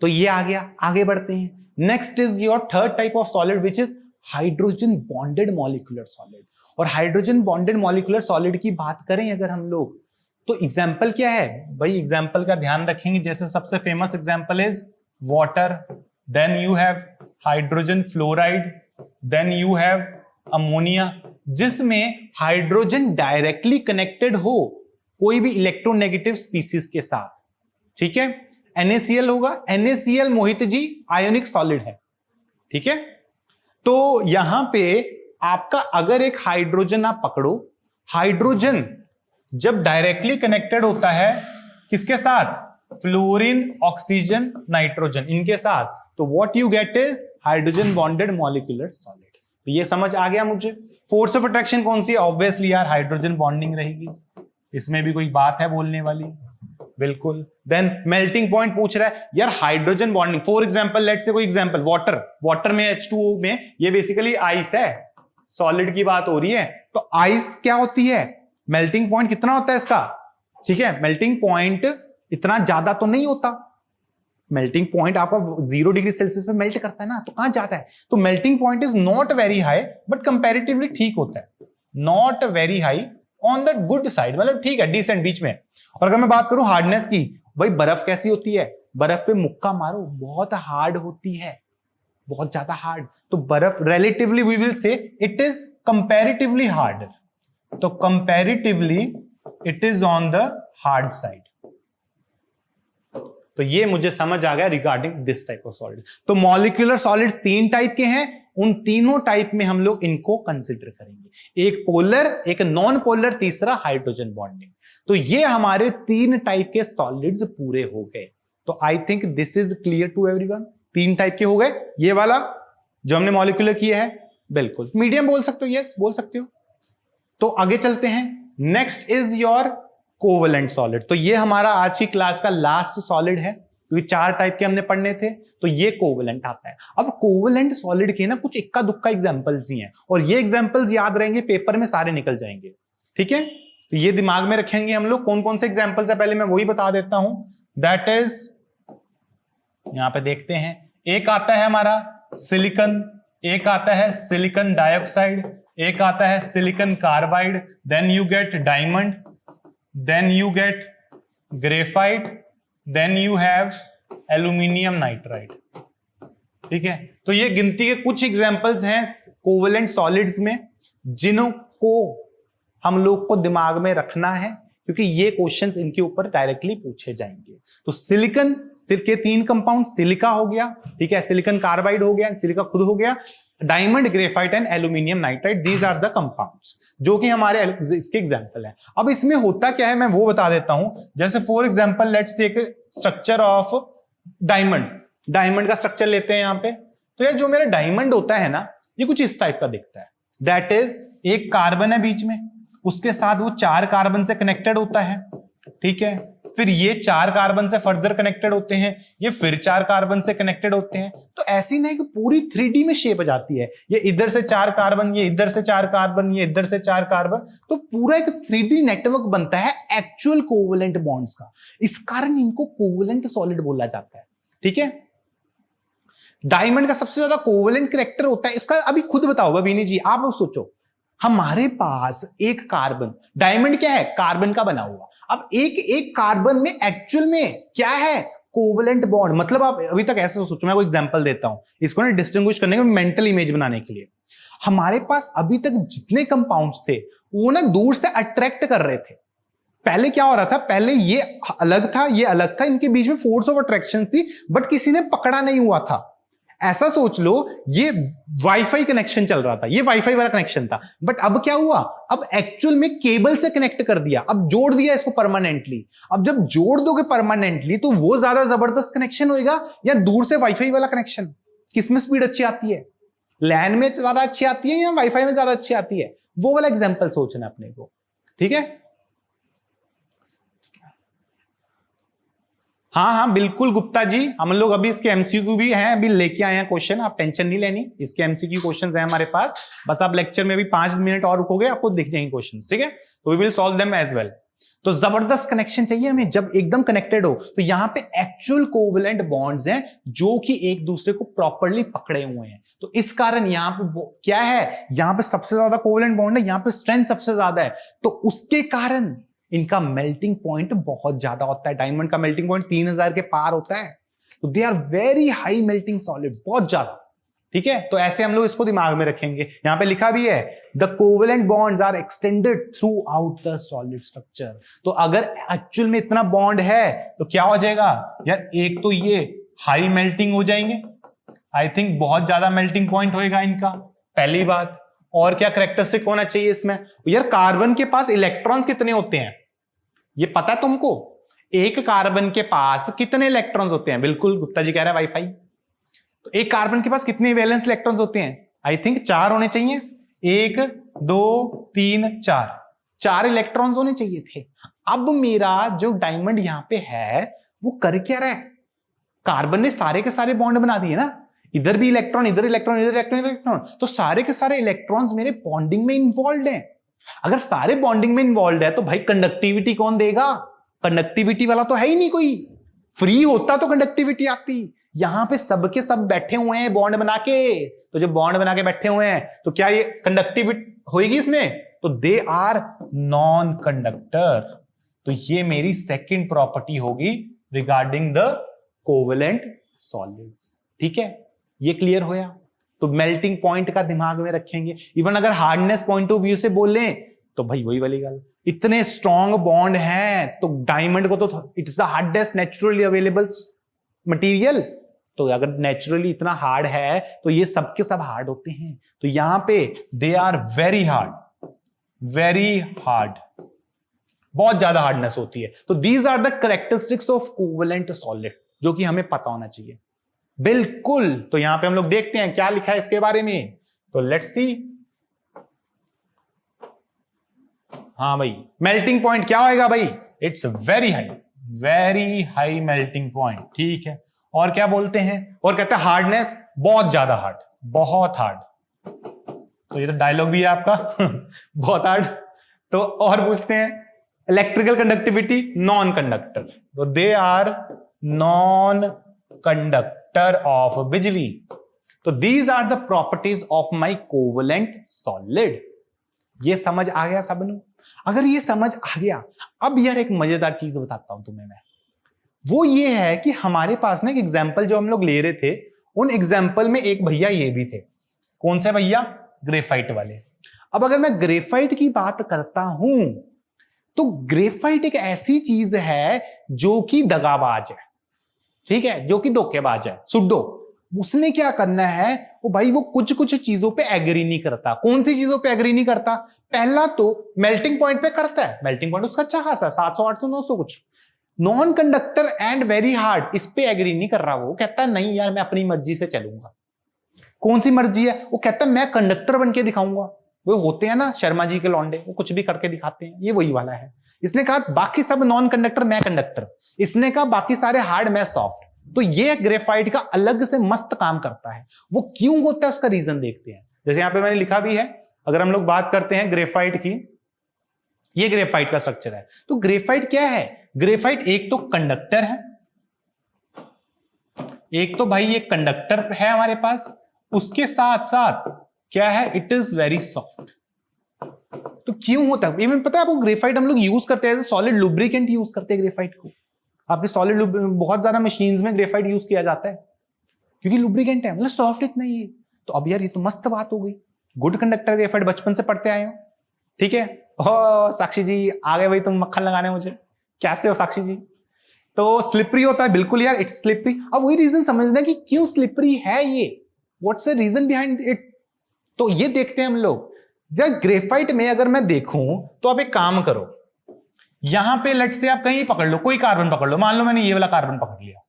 तो ये आ गया। आगे बढ़ते हैं। Next is your third type of solid which is hydrogen bonded molecular solid. और हाइड्रोजन बॉन्डेड मॉलिक्यूलर सॉलिड की बात करें अगर हम लोग, तो एग्जाम्पल क्या है भाई? एग्जाम्पल का ध्यान रखेंगे, जैसे सबसे famous example is water, then you have hydrogen fluoride, then you have ammonia, जिसमें हाइड्रोजन डायरेक्टली कनेक्टेड हो कोई भी इलेक्ट्रोनेगेटिव स्पीसीज के साथ। ठीक है, NaCl होगा। NaCl Mohit ji ionic solid है। ठीक है, तो यहां पे आपका अगर एक हाइड्रोजन आप पकड़ो, हाइड्रोजन जब डायरेक्टली कनेक्टेड होता है किसके साथ? फ्लोरीन, ऑक्सीजन, नाइट्रोजन, इनके साथ, तो what you get is hydrogen bonded molecular solid. तो ये समझ आ गया मुझे। फोर्स ऑफ अट्रैक्शन कौन सी है? ऑब्वियसली यार हाइड्रोजन बॉन्डिंग रहेगी, इसमें भी कोई बात है बोलने वाली? बिल्कुल। देन मेल्टिंग पॉइंट पूछ रहा है यार hydrogen bonding, for example let's say कोई एग्जांपल वाटर, वाटर में H2O में ये बेसिकली आइस है, सॉलिड की बात हो रही है। तो आइस क्या होती है? मेल्टिंग पॉइंट कितना होता है इसका? ठीक है, मेल्टिंग पॉइंट इतना ज्यादा तो नहीं होता। मेल्टिंग पॉइंट आपका 0 डिग्री सेल्सियस पे मेल्ट करता है ना, तो कहां जाता है? तो melting point is not very high but comparatively ठीक होता है, not very high, on the good side, मतलब ठीक है, डिसेंट, बीच में। और अगर मैं बात करूं हार्डनेस की, भाई बर्फ कैसी होती है? बर्फ पे मुक्का मारो, बहुत हार्ड होती है, बहुत ज्यादा हार्ड। तो बर्फ relatively we will say it is comparatively hard, तो comparatively it is on the hard side. तो ये मुझे समझ आ गया regarding this type of solid. तो मॉलिक्यूलर सॉलिड्स 3 टाइप के हैं, उन तीनों टाइप में हम लोग इनको कंसिडर करेंगे, एक पोलर, एक नॉन पोलर, तीसरा हाइड्रोजन बॉन्डिंग। तो ये हमारे 3 टाइप के सॉलिड्स पूरे हो गए। तो I think this is clear to everyone. 3 type के हो गए, ये वाला जो हमने मॉलिक्यूलर किया है, बिल्कुल मीडियम बोल सकते हो, यस बोल सकते हो। तो आगे चलते हैं। Next is your covalent solid. तो ये हमारा आज की क्लास का लास्ट सॉलिड है, क्योंकि 4 टाइप के हमने पढ़ने थे, तो ये कोवेलेंट आता है। अब कोवेलेंट सॉलिड के ना कुछ इक्का दुक्का एग्जांपल्स ही हैं, और ये एग्जांपल्स याद रहेंगे, पेपर में सारे निकल जाएंगे। ठीक है, तो ये दिमाग में रखेंगे हम लोग। कौन कौन से एग्जांपल्स है पहले मैं वही बता देता हूं। दैट इज, यहां पे देखते हैं, एक आता है हमारा सिलिकॉन, एक आता है सिलिकॉन डाइऑक्साइड, एक आता है silicon carbide, then you get diamond, then you get graphite, then you have aluminium nitride। ठीक है, तो ये गिनती के कुछ एग्जांपल्स हैं कोवेलेंट सॉलिड्स में, जिनको हम लोग को दिमाग में रखना है, क्योंकि ये क्वेश्चंस इनके ऊपर डायरेक्टली पूछे जाएंगे। तो सिलिकॉन के 3 कंपाउंड, सिलिका हो गया, ठीक है, सिलिकॉन कार्बाइड हो गया, सिलिका खुद हो गया, diamond, graphite and aluminium nitrite, these are the compounds जो कि हमारे इसके एग्जांपल है। अब इसमें होता क्या है मैं वो बता देता हूं। जैसे for example let's take structure of diamond. Diamond का स्ट्रक्चर लेते हैं यहां पे। तो यार जो मेरा डायमंड होता है ना, ये कुछ इस टाइप का दिखता है। दैट इज, एक कार्बन है बीच में, उसके साथ वो 4 कार्बन से कनेक्टेड होता है, ठीक है। फिर ये 4 कार्बन से फर्दर कनेक्टेड होते हैं, ये फिर 4 कार्बन से कनेक्टेड होते हैं। तो ऐसी नहीं कि पूरी 3D में शेप आ जाती है, ये इधर से 4 कार्बन, ये इधर से 4 कार्बन, ये इधर से 4 कार्बन, तो पूरा एक 3D नेटवर्क बनता है एक्चुअल कोवलेंट बॉन्ड्स का। इस कारण इनको कोवलेंट सॉलिड बोला जाता है, ठीक है। डायमंड का सबसे ज्यादा कोवलेंट कैरेक्टर होता है इसका। अभी खुद बताओ बबीनी जी, आप लोग सोचो, हमारे पास एक कार्बन, डायमंड क्या है, कार्बन का बना हुआ। अब एक कार्बन में एक्चुअल में क्या है, कोवलेंट बॉन्ड। मतलब आप अभी तक ऐसे सोचो, मैं कोई एग्जांपल देता हूं इसको ना डिस्टिंग्विश करने के, मेंटल इमेज बनाने के लिए। हमारे पास अभी तक जितने कंपाउंड्स थे वो ना दूर से अट्रैक्ट कर रहे थे। पहले क्या हो रहा था, पहले ये अलग था, ये अलग था, इनके बीच में फोर्स ऑफ अट्रैक्शन थी, बट किसी ने पकड़ा नहीं हुआ था। ऐसा सोच लो, ये वाईफाई कनेक्शन चल रहा था, ये वाईफाई वाला कनेक्शन था, बट अब क्या हुआ, अब एक्चुअल में केबल से कनेक्ट कर दिया, अब जोड़ दिया इसको परमानेंटली। अब जब जोड़ दोगे परमानेंटली तो वो ज्यादा जबरदस्त कनेक्शन होएगा या दूर से वाईफाई वाला कनेक्शन? किसमें स्पीड अच्छी आती है, लैन में ज्यादा अच्छी आती है या वाईफाई में ज्यादा अच्छी आती है? वो वाला एग्जाम्पल सोचना अपने को, ठीक है। हाँ बिल्कुल गुप्ता जी, हम लोग अभी इसके एमसीक्यू भी हैं, अभी लेके आए हैं क्वेश्चन, आप टेंशन नहीं लेनी, इसके एमसीक्यू क्वेश्चंस हैं हमारे पास। बस आप लेक्चर में भी 5 मिनट और रुकोगे, आपको दिख जाएंगे क्वेश्चंस, ठीक है। तो we will solve them as well. तो जबरदस्त कनेक्शन चाहिए हमें, जब एकदम कनेक्टेड हो तो यहां पे एक्चुअल कोवलेंट बॉन्ड्स हैं जो कि एक दूसरे को प्रॉपरली पकड़े हुए हैं। तो इस कारण यहां पे क्या है, यहां पे सबसे ज्यादा कोवलेंट बॉन्ड है, यहां पे स्ट्रेंथ सबसे ज्यादा है, तो उसके कारण इनका मेल्टिंग पॉइंट बहुत ज्यादा होता है। डायमंड का मेल्टिंग पॉइंट 3000 के पार होता है, तो they are very high melting solid, बहुत ज्यादा, ठीक है। तो ऐसे हम लोग इसको दिमाग में रखेंगे। यहां पे लिखा भी है the covalent bonds are extended throughout the solid structure. तो अगर एक्चुअल में इतना बॉन्ड है तो क्या हो जाएगा यार, एक तो ये हाई मेल्टिंग हो जाएंगे, आई थिंक बहुत ज्यादा मेल्टिंग पॉइंट होएगा इनका, पहली बात। और क्या कैरेक्टरिस्टिक होना चाहिए इसमें यार, कार्बन के पास इलेक्ट्रॉन्स कितने होते हैं ये पता तुमको? एक कार्बन के पास कितने इलेक्ट्रॉन्स होते हैं? बिल्कुल गुप्ता जी कह रहा है वाईफाई। तो एक कार्बन के पास कितने वैलेंस इलेक्ट्रॉन्स होते हैं? आई थिंक 4 होने चाहिए, 1 2 3 4, 4 इलेक्ट्रॉन्स होने चाहिए थे। अब मेरा जो डायमंड यहां पे है वो कर क्या रहा है, कार्बन ने सारे के सारे बॉन्ड बना दिए ना, इधर भी इलेक्ट्रॉन, इधर इलेक्ट्रॉन, इधर इलेक्ट्रॉन, इलेक्ट्रॉन, तो सारे के सारे इलेक्ट्रॉन्स मेरे बॉन्डिंग में इन्वॉल्व हैं। अगर सारे बॉन्डिंग में इन्वॉल्व है तो भाई कंडक्टिविटी कौन देगा? कंडक्टिविटी वाला तो है ही नहीं कोई, फ्री होता तो कंडक्टिविटी आती। यहां पे सबके सब बैठे हुए हैं बॉन्ड बना के, तो जब बॉन्ड बना के बैठे हुए हैं तो क्या ये कंडक्टिविटी होगी इसमें? तो दे आर नॉन कंडक्टर। तो ये मेरी सेकंड प्रॉपर्टी होगी रिगार्डिंग द कोवेलेंट सॉलिड्स, ठीक है। ये क्लियर होया? तो मेल्टिंग पॉइंट का दिमाग में रखेंगे। इवन अगर हार्डनेस पॉइंट ऑफ व्यू से बोले तो भाई वही वाली गल, इतने स्ट्रॉन्ग बॉन्ड हैं तो डायमंड को तो it's the hardest naturally available material, तो अगर नेचुरली इतना हार्ड है तो ये सबके सब हार्ड होते हैं। तो यहां पे they are very hard, very hard, बहुत ज्यादा हार्डनेस होती है। तो these are the characteristics of covalent solid जो कि हमें पता होना चाहिए, बिल्कुल। तो यहां पे हम लोग देखते हैं क्या लिखा है इसके बारे में, तो लेट्स सी। हाँ भाई, मेल्टिंग पॉइंट क्या होएगा भाई? It's very high melting point, ठीक है। और क्या बोलते हैं? और कहते हैं हार्डनेस बहुत ज्यादा हार्ड, बहुत हार्ड। तो ये तो डायलॉग भी है आपका बहुत हार्ड। तो और पूछते हैं इलेक्ट्रिकल कंडक्टिविटी, नॉन कंडक्टर, तो they are non conductor of बिजली। तो these are the properties of my covalent solid. ये समझ आ गया सबनु? अगर ये समझ आ गया, अब यार एक मजेदार चीज बताता हूं तुम्हें मैं। वो ये है कि हमारे पास ना एक एग्जाम्पल जो हम लोग ले रहे थे, उन एग्जाम्पल में एक भैया ये भी थे। कौन से भैया? ग्रेफाइट वाले। अब अगर मैं ग्रेफाइट की बात करता हूं तो ग्रेफाइट एक ऐसी चीज है जो कि दगाबाज है, ठीक है, जो कि धोखेबाज है, सुड्डो। उसने क्या करना है, वो भाई वो कुछ कुछ चीजों पे एग्री नहीं करता। कौन सी चीजों पे एग्री नहीं करता? पहला तो मेल्टिंग पॉइंट पे करता है, मेल्टिंग पॉइंट उसका अच्छा खासा 700 800 900 कुछ। Non conductor and very hard, इस पे एग्री नहीं कर रहा। वो कहता है नहीं यार मैं अपनी मर्जी से चलूंगा। कौन सी मर्जी है? वो कहता है मैं कंडक्टर बन के दिखाऊंगा। वो होते हैं ना शर्मा जी के लौंडे, वो कुछ भी करके दिखाते हैं, ये वही वाला है। इसने कहा बाकी सब नॉन कंडक्टर, मैं कंडक्टर। इसने कहा बाकी सारे हार्ड, मैं सॉफ्ट। तो ये ग्रेफाइट का अलग से मस्त काम करता है। वो क्यों होता है उसका रीजन देखते हैं। जैसे यहां पे मैंने लिखा भी है, अगर हम लोग बात करते हैं ग्रेफाइट की, ये ग्रेफाइट का स्ट्रक्चर है। तो ग्रेफाइट क्या है? ग्रेफाइट एक तो कंडक्टर है, एक तो भाई ये कंडक्टर है हमारे पास, उसके साथ साथ क्या है, इट इज वेरी सॉफ्ट। तो क्यों होता है? इवन पता है आपको, ग्रेफाइट हम लोग यूज करते हैं एज सॉलिड लुब्रिकेंट यूज करते हैं ग्रेफाइट को। आपके सॉलिड बहुत ज्यादा मशीन्स में ग्रेफाइट यूज किया जाता है क्योंकि लुब्रिकेंट है, मतलब सॉफ्ट इतना ही है। तो अब यार ये तो मस्त बात हो गई, गुड कंडक्टर ग्रेफाइट बचपन से पढ़ते आए हो, ठीक है। ओ साक्षी जी आ गए भाई, तुम मक्खन लगाने मुझे, कैसे हो साक्षी जी? तो स्लिपरी होता है, बिल्कुल यार इट्स स्लिपरी। अब वही रीजन समझना कि क्यों स्लिपरी है ये, what's the reason behind it. तो ये देखते हैं हम लोग। जब ग्रेफाइट में अगर मैं देखूं तो आप एक काम करो, यहां पे लेट से आप कहीं पकड़ लो, कोई कार्बन पकड़ लो, मान लो मैंने ये वाला कार्बन पकड़ लिया,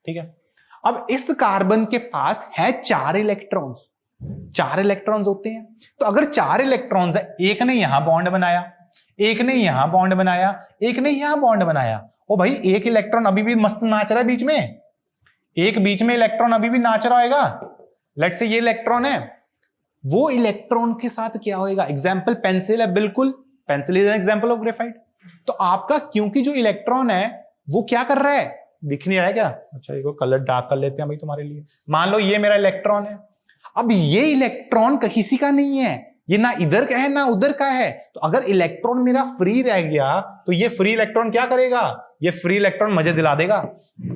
ठीक है। अब इस कार्बन के पास है 4 इलेक्ट्रॉन्स, 4 इलेक्ट्रॉन्स होते हैं। तो अगर 4 इलेक्ट्रॉन्स है, एक ने यहां बॉन्ड बनाया, एक ने यहां बॉन्ड बनाया, एक ने यहां बॉन्ड बनाया। ओ भाई एक इलेक्ट्रॉन अभी भी मस्त नाच रहा है बीच में, एक बीच में इलेक्ट्रॉन अभी भी नाच रहा होगा। लेट से ये इलेक्ट्रॉन है, वो इलेक्ट्रॉन के साथ क्या होगा? एग्जाम्पल पेंसिल है, बिल्कुल pencil is an example of graphite. तो आपका क्योंकि जो इलेक्ट्रॉन है वो क्या कर रहा है, दिख नहीं रहा है क्या? अच्छा ये कलर डार्क कर लेते हैं भाई तुम्हारे लिए। मान लो ये मेरा इलेक्ट्रॉन है, अब ये इलेक्ट्रॉन किसी का नहीं है, ये ना इधर का है ना उधर का है। तो अगर इलेक्ट्रॉन मेरा फ्री रह गया तो ये फ्री इलेक्ट्रॉन क्या करेगा? ये फ्री इलेक्ट्रॉन मजे दिला देगा,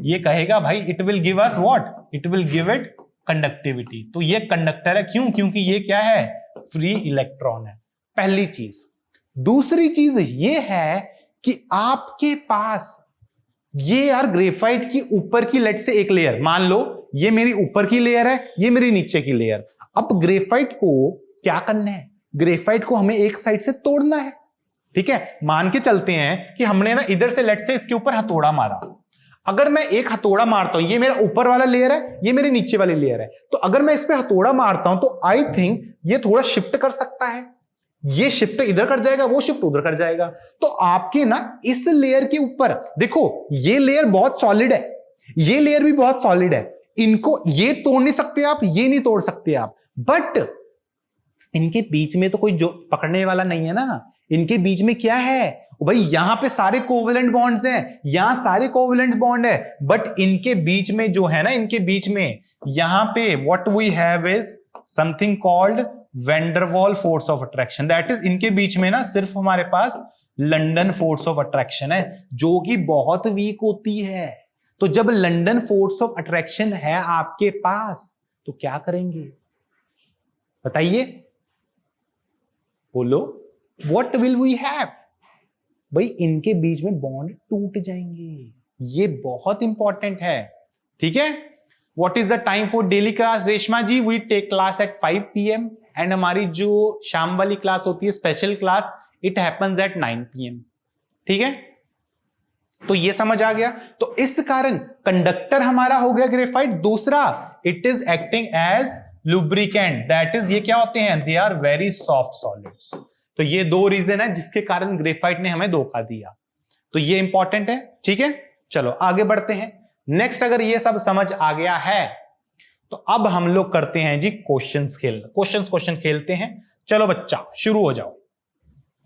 ये कहेगा भाई it will give us what, it will give it conductivity. तो ये कंडक्टर है, क्यों? क्योंकि ये क्या है, फ्री इलेक्ट्रॉन है, पहली चीज। दूसरी चीज ये है कि आपके पास ये यार ग्रेफाइट की ऊपर की लेट से एक लेयर, मान लो ये मेरी ऊपर की लेयर है, ये मेरी नीचे की लेयर। अब ग्रेफाइट को क्या करना है? ग्रेफाइट को हमें एक साइड से तोड़ना है, ठीक है। मान के चलते हैं कि हमने ना इधर से लेट से इसके ऊपर हथौड़ा मारा। अगर मैं एक हथौड़ा मारता हूं, ये मेरा ऊपर वाला लेयर है, ये मेरी नीचे वाली लेयर है, तो अगर मैं इस पे हथौड़ा मारता हूं तो आई थिंक ये थोड़ा शिफ्ट कर सकता है, ये शिफ्ट इधर कर जाएगा, वो शिफ्ट उधर कर जाएगा। तो आपके ना इस लेयर के ऊपर देखो, ये लेयर बहुत सॉलिड है, ये लेयर भी बहुत सॉलिड है, इनको ये तोड़ नहीं सकते आप, ये नहीं तोड़ सकते आप, बट इनके बीच में तो कोई जो पकड़ने वाला नहीं है ना। इनके बीच में क्या है भाई, यहां पे सारे कोवेलेंट बॉन्ड्स हैं, यहां सारे कोवेलेंट बॉन्ड है, बट इनके बीच में जो है ना, इनके बीच में यहां पे what we have is something called van der Waal force of attraction. That is इनके बीच में ना सिर्फ हमारे पास लंदन फोर्स ऑफ अट्रैक्शन है, जो कि बहुत वीक होती है। तो जब लंदन फोर्स ऑफ अट्रैक्शन है आपके पास तो क्या करेंगे बताइए, बोलो, व्हाट विल वी हैव? भाई इनके बीच में बॉन्ड टूट जाएंगे, ये बहुत इंपॉर्टेंट है, ठीक है। What is the time for daily class? Reshma ji we take class at 5 PM एंड हमारी जो शाम वाली क्लास होती है special class, it happens at 9 PM, ठीक है। तो ये समझ आ गया। तो इस कारण कंडक्टर हमारा हो गया ग्रेफाइट। दूसरा, it is acting as lubricant, that is ये क्या होते हैं, they are very soft solids. तो ये 2 रीजन है जिसके कारण ग्रेफाइट ने हमें धोखा दिया, तो ये इंपॉर्टेंट है, ठीक है। चलो आगे बढ़ते हैं। नेक्स्ट, अगर ये सब समझ आ गया है तो अब हम लोग करते हैं जी क्वेश्चन खेलते हैं। चलो बच्चा शुरू हो जाओ।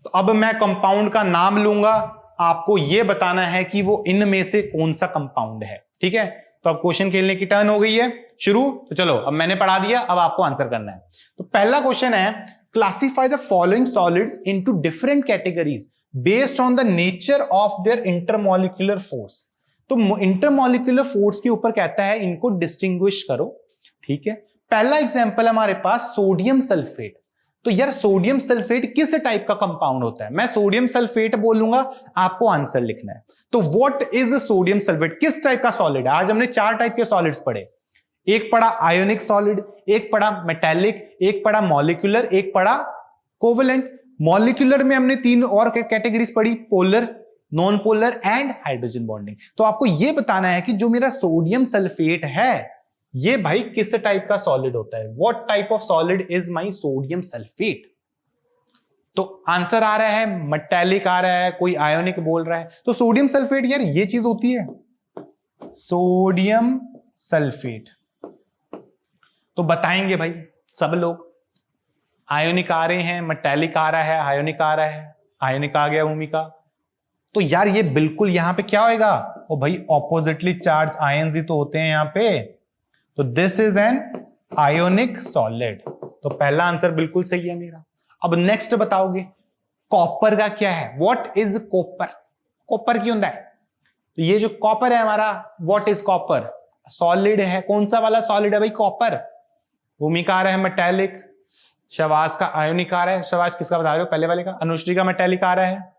तो अब मैं कंपाउंड का नाम लूंगा, आपको यह बताना है कि वो इनमें से कौन सा कंपाउंड है, ठीक है। तो अब क्वेश्चन खेलने की टर्न हो गई है शुरू। तो चलो अब मैंने पढ़ा दिया, अब आपको आंसर करना है। तो पहला क्वेश्चन है, classify the following solids into different categories based on the nature of their intermolecular force. तो इंटरमॉलिक्यूलर फोर्स के ऊपर कहता है इनको डिस्टिंग्विश करो, ठीक है। पहला एग्जांपल हमारे पास सोडियम सल्फेट। तो यार सोडियम सल्फेट किस टाइप का कंपाउंड होता है? मैं सोडियम सल्फेट बोलूंगा, आपको आंसर लिखना है। तो व्हाट इज सोडियम सल्फेट, किस टाइप का सॉलिड है? आज हमने 4 टाइप के सॉलिड्स पढ़े, एक पढ़ा आयोनिक सॉलिड, एक पढ़ा मेटेलिक, एक पढ़ा मॉलिक्यूलर, एक पढ़ा कोवेलेंट। मॉलिक्यूलर में हमने 3 और कैटेगरीज पढ़ी, polar, non polar and hydrogen bonding. तो आपको यह बताना है कि जो मेरा सोडियम सल्फेट है ये भाई किस टाइप का सॉलिड होता है, what type of solid is my sodium sulphate. तो आंसर आ रहा है मेटेलिक आ रहा है, कोई आयोनिक बोल रहा है, तो सोडियम सल्फेट यार ये चीज होती है सोडियम सल्फेट। तो बताएंगे भाई सब लोग, आयोनिक आ रहे हैं, मेटेलिक आ रहा है, आयोनिक आ रहा है, आयोनिक आ गया भूमिका। तो यार ये बिल्कुल यहां पे क्या होएगा, ओ भाई ऑपोजिटली चार्ज आयंस ही तो होते हैं यहां पे, तो this is an ionic solid. तो पहला आंसर बिल्कुल सही है मेरा। अब नेक्स्ट बताओगे कॉपर का क्या है, व्हाट इज कॉपर, कॉपर क्यों होता है। तो ये जो कॉपर है हमारा, व्हाट इज कॉपर, सॉलिड है, कौन सा वाला सॉलिड है भाई, कॉपर। भूमिका आ रहा है मेटेलिक, शवाज का आयोनिक आ रहा है, शवाज किसका बता रहे हो, पहले वाले का, अनुश्री का मेटेलिक आ रहा है।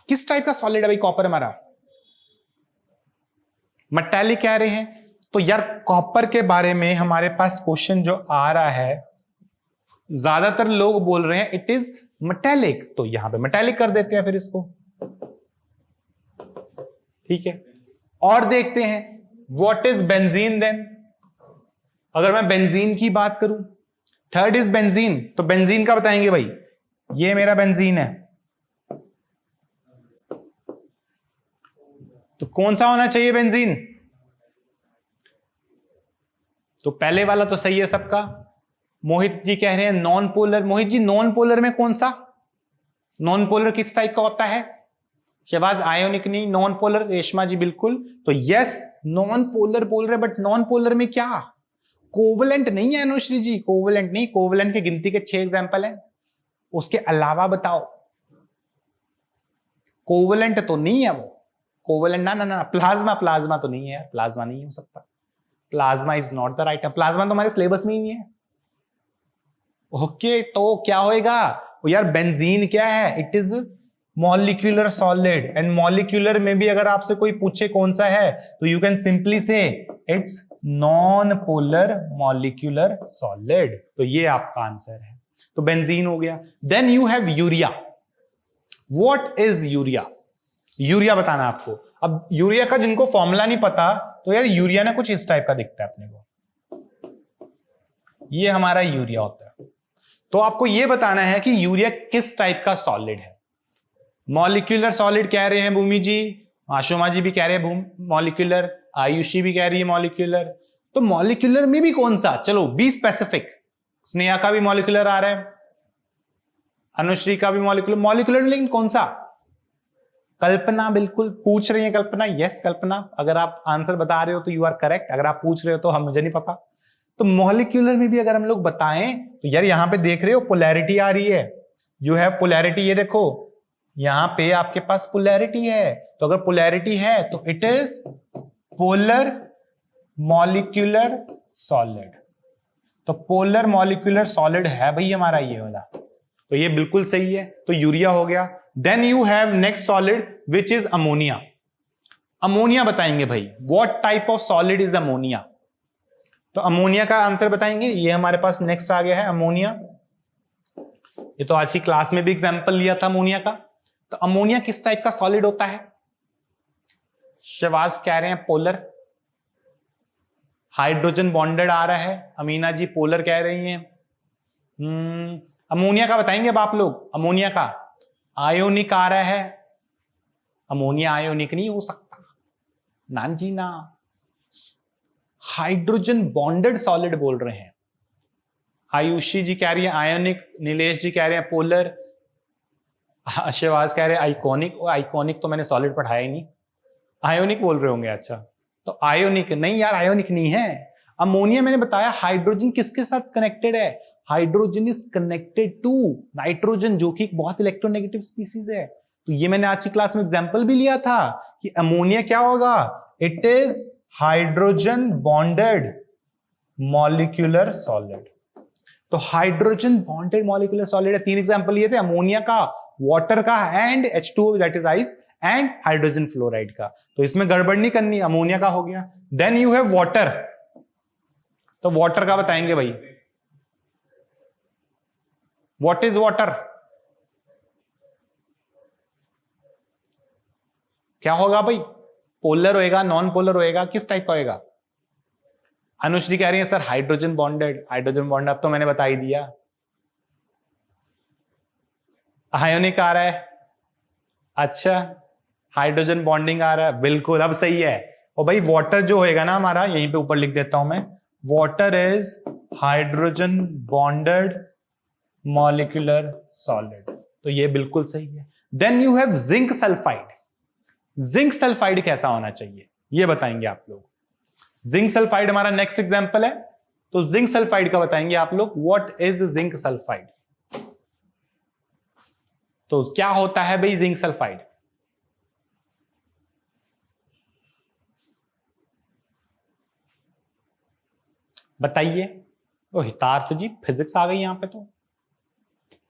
किस टाइप का सॉलिड है भाई कॉपर हमारा, मेटेलिक कह रहे हैं। तो यार कॉपर के बारे में हमारे पास क्वेश्चन जो आ रहा है, ज्यादातर लोग बोल रहे हैं इट इज मेटेलिक, तो यहां पे मेटेलिक कर देते हैं फिर इसको, ठीक है। और देखते हैं व्हाट इज बेंजीन देन। अगर मैं बेंजीन की बात करूं, थर्ड इज बेंजीन, तो बेंजीन का बताएंगे भाई, ये मेरा बेंजीन है, तो कौन सा होना चाहिए बेंजीन, तो पहले वाला तो सही है सबका। मोहित जी कह रहे हैं non polar, Mohit ji non polar में कौन सा, नॉन पोलर किस टाइप का होता है, शहबाज आयोनिक नहीं, नॉन पोलर, रेशमा जी बिल्कुल। तो यस नॉन पोलर बोल रहे, बट नॉन पोलर में क्या, कोवलेंट नहीं है अनुश्री जी, कोवलेंट नहीं, कोवलेंट की गिनती के 6 एग्जाम्पल हैं, उसके अलावा बताओ। कोवलेंट तो नहीं है वो, कोवलेंट ना ना ना, प्लाज्मा, प्लाज्मा तो नहीं है, प्लाज्मा नहीं हो सकता, plasma is not the right, plasma तो हमारे सिलेबस में ही नहीं है। ओके तो क्या होएगा, यार बेंजीन क्या है, it is molecular solid, and molecular में भी अगर आपसे कोई पूछे कौन सा है, तो you can simply say it's non polar molecular solid. तो ये आपका आंसर है, तो बेंजीन हो गया। Then you have urea, what is urea, urea बताना आपको। अब यूरिया का जिनको फॉर्मूला नहीं पता, तो यार यूरिया ना कुछ इस टाइप का दिखता है अपने को, ये हमारा यूरिया होता है। तो आपको ये बताना है कि यूरिया किस टाइप का सॉलिड है। मॉलिक्यूलर सॉलिड कह रहे हैं भूमि जी, आशुमा जी भी कह रहे हैं मॉलिक्यूलर, आयुषी भी कह रही है मॉलिक्यूलर। तो मॉलिक्यूलर में भी कौन सा, चलो बी स्पेसिफिक, स्नेहा का भी मॉलिक्यूलर आ रहा है, अनुश्री का भी मॉलिक्यूलर, मॉलिक्यूलर लेकिन कौन सा, कल्पना बिल्कुल पूछ रही है, कल्पना यस कल्पना, अगर आप आंसर बता रहे हो तो यू आर करेक्ट, अगर आप पूछ रहे हो तो हम मुझे नहीं पता। तो मॉलिक्यूलर में भी अगर हम लोग बताएं तो यार यहां पे देख रहे हो पोलैरिटी आ रही है, यू हैव पोलैरिटी, ये देखो यहां पे आपके पास पोलैरिटी है, तो अगर पोलैरिटी है तो it is polar molecular solid. तो पोलर मॉलिक्यूलर सॉलिड है भाई हमारा ये वाला, तो ये बिल्कुल सही है, तो यूरिया हो गया। Then you have next solid which is ammonia. Ammonia बताएंगे भाई, what type of solid is ammonia. तो अमोनिया का आंसर बताएंगे, ये हमारे पास नेक्स्ट आ गया है अमोनिया, ये तो आज की क्लास में भी एग्जांपल लिया था अमोनिया का। तो अमोनिया किस टाइप का सॉलिड होता है, शवाज कह रहे हैं पोलर, हाइड्रोजन बॉन्डेड आ रहा है, अमीना जी पोलर कह रही हैं। अमोनिया का बताएंगे अब आप लोग, अमोनिया का आयोनिक आ रहा है, अमोनिया आयोनिक नहीं हो सकता ना जी ना, हाइड्रोजन बॉन्डेड सॉलिड बोल रहे हैं। आयुषी जी कह रही है आयोनिक, नीलेश जी कह रहे हैं पोलर, शहबाज कह रहे हैं आइकॉनिक, आइकॉनिक तो मैंने सॉलिड पढ़ाया ही नहीं, आयोनिक बोल रहे होंगे। अच्छा तो आयोनिक नहीं यार, आयोनिक नहीं है। अमोनिया मैंने बताया हाइड्रोजन किसके साथ कनेक्टेड है, hydrogen is connected to nitrogen, जो कि एक बहुत इलेक्ट्रोनेगेटिव स्पीसीज है। तो ये मैंने आज की क्लास में एग्जांपल भी लिया था कि अमोनिया क्या होगा, it is hydrogen bonded molecular solid. तो हाइड्रोजन बॉन्डेड मॉलिक्यूलर सॉलिड है, 3 एग्जांपल लिए थे, अमोनिया का, वाटर का and H2O that is ice, and hydrogen fluoride का। तो इसमें गड़बड़ नहीं करनी, अमोनिया का हो गया। देन यू हैव वाटर, तो वाटर का बताएंगे भाई, व्हाट इज वाटर? क्या होगा भाई? पोलर होएगा, नॉन पोलर होएगा, किस टाइप का होएगा? अनुश्री कह रही है sir hydrogen bonded. Hydrogen bond अब तो मैंने बता ही दिया। आयोनिक आ रहा है, अच्छा हाइड्रोजन बॉन्डिंग आ रहा है, बिल्कुल अब सही है। और भाई वाटर जो होएगा ना हमारा, यहीं पे ऊपर लिख देता हूं मैं, water is hydrogen bonded molecular solid, तो ये बिल्कुल सही है। Then you have zinc sulphide. Zinc sulphide कैसा होना चाहिए ये बताएंगे आप लोग। जिंक सल्फाइड हमारा नेक्स्ट एग्जांपल है, तो जिंक सल्फाइड का बताएंगे आप लोग, व्हाट इज जिंक सल्फाइड। तो क्या होता है भाई जिंक सल्फाइड? बताइए। तो हितार्थ जी फिजिक्स आ गई यहां पे तो।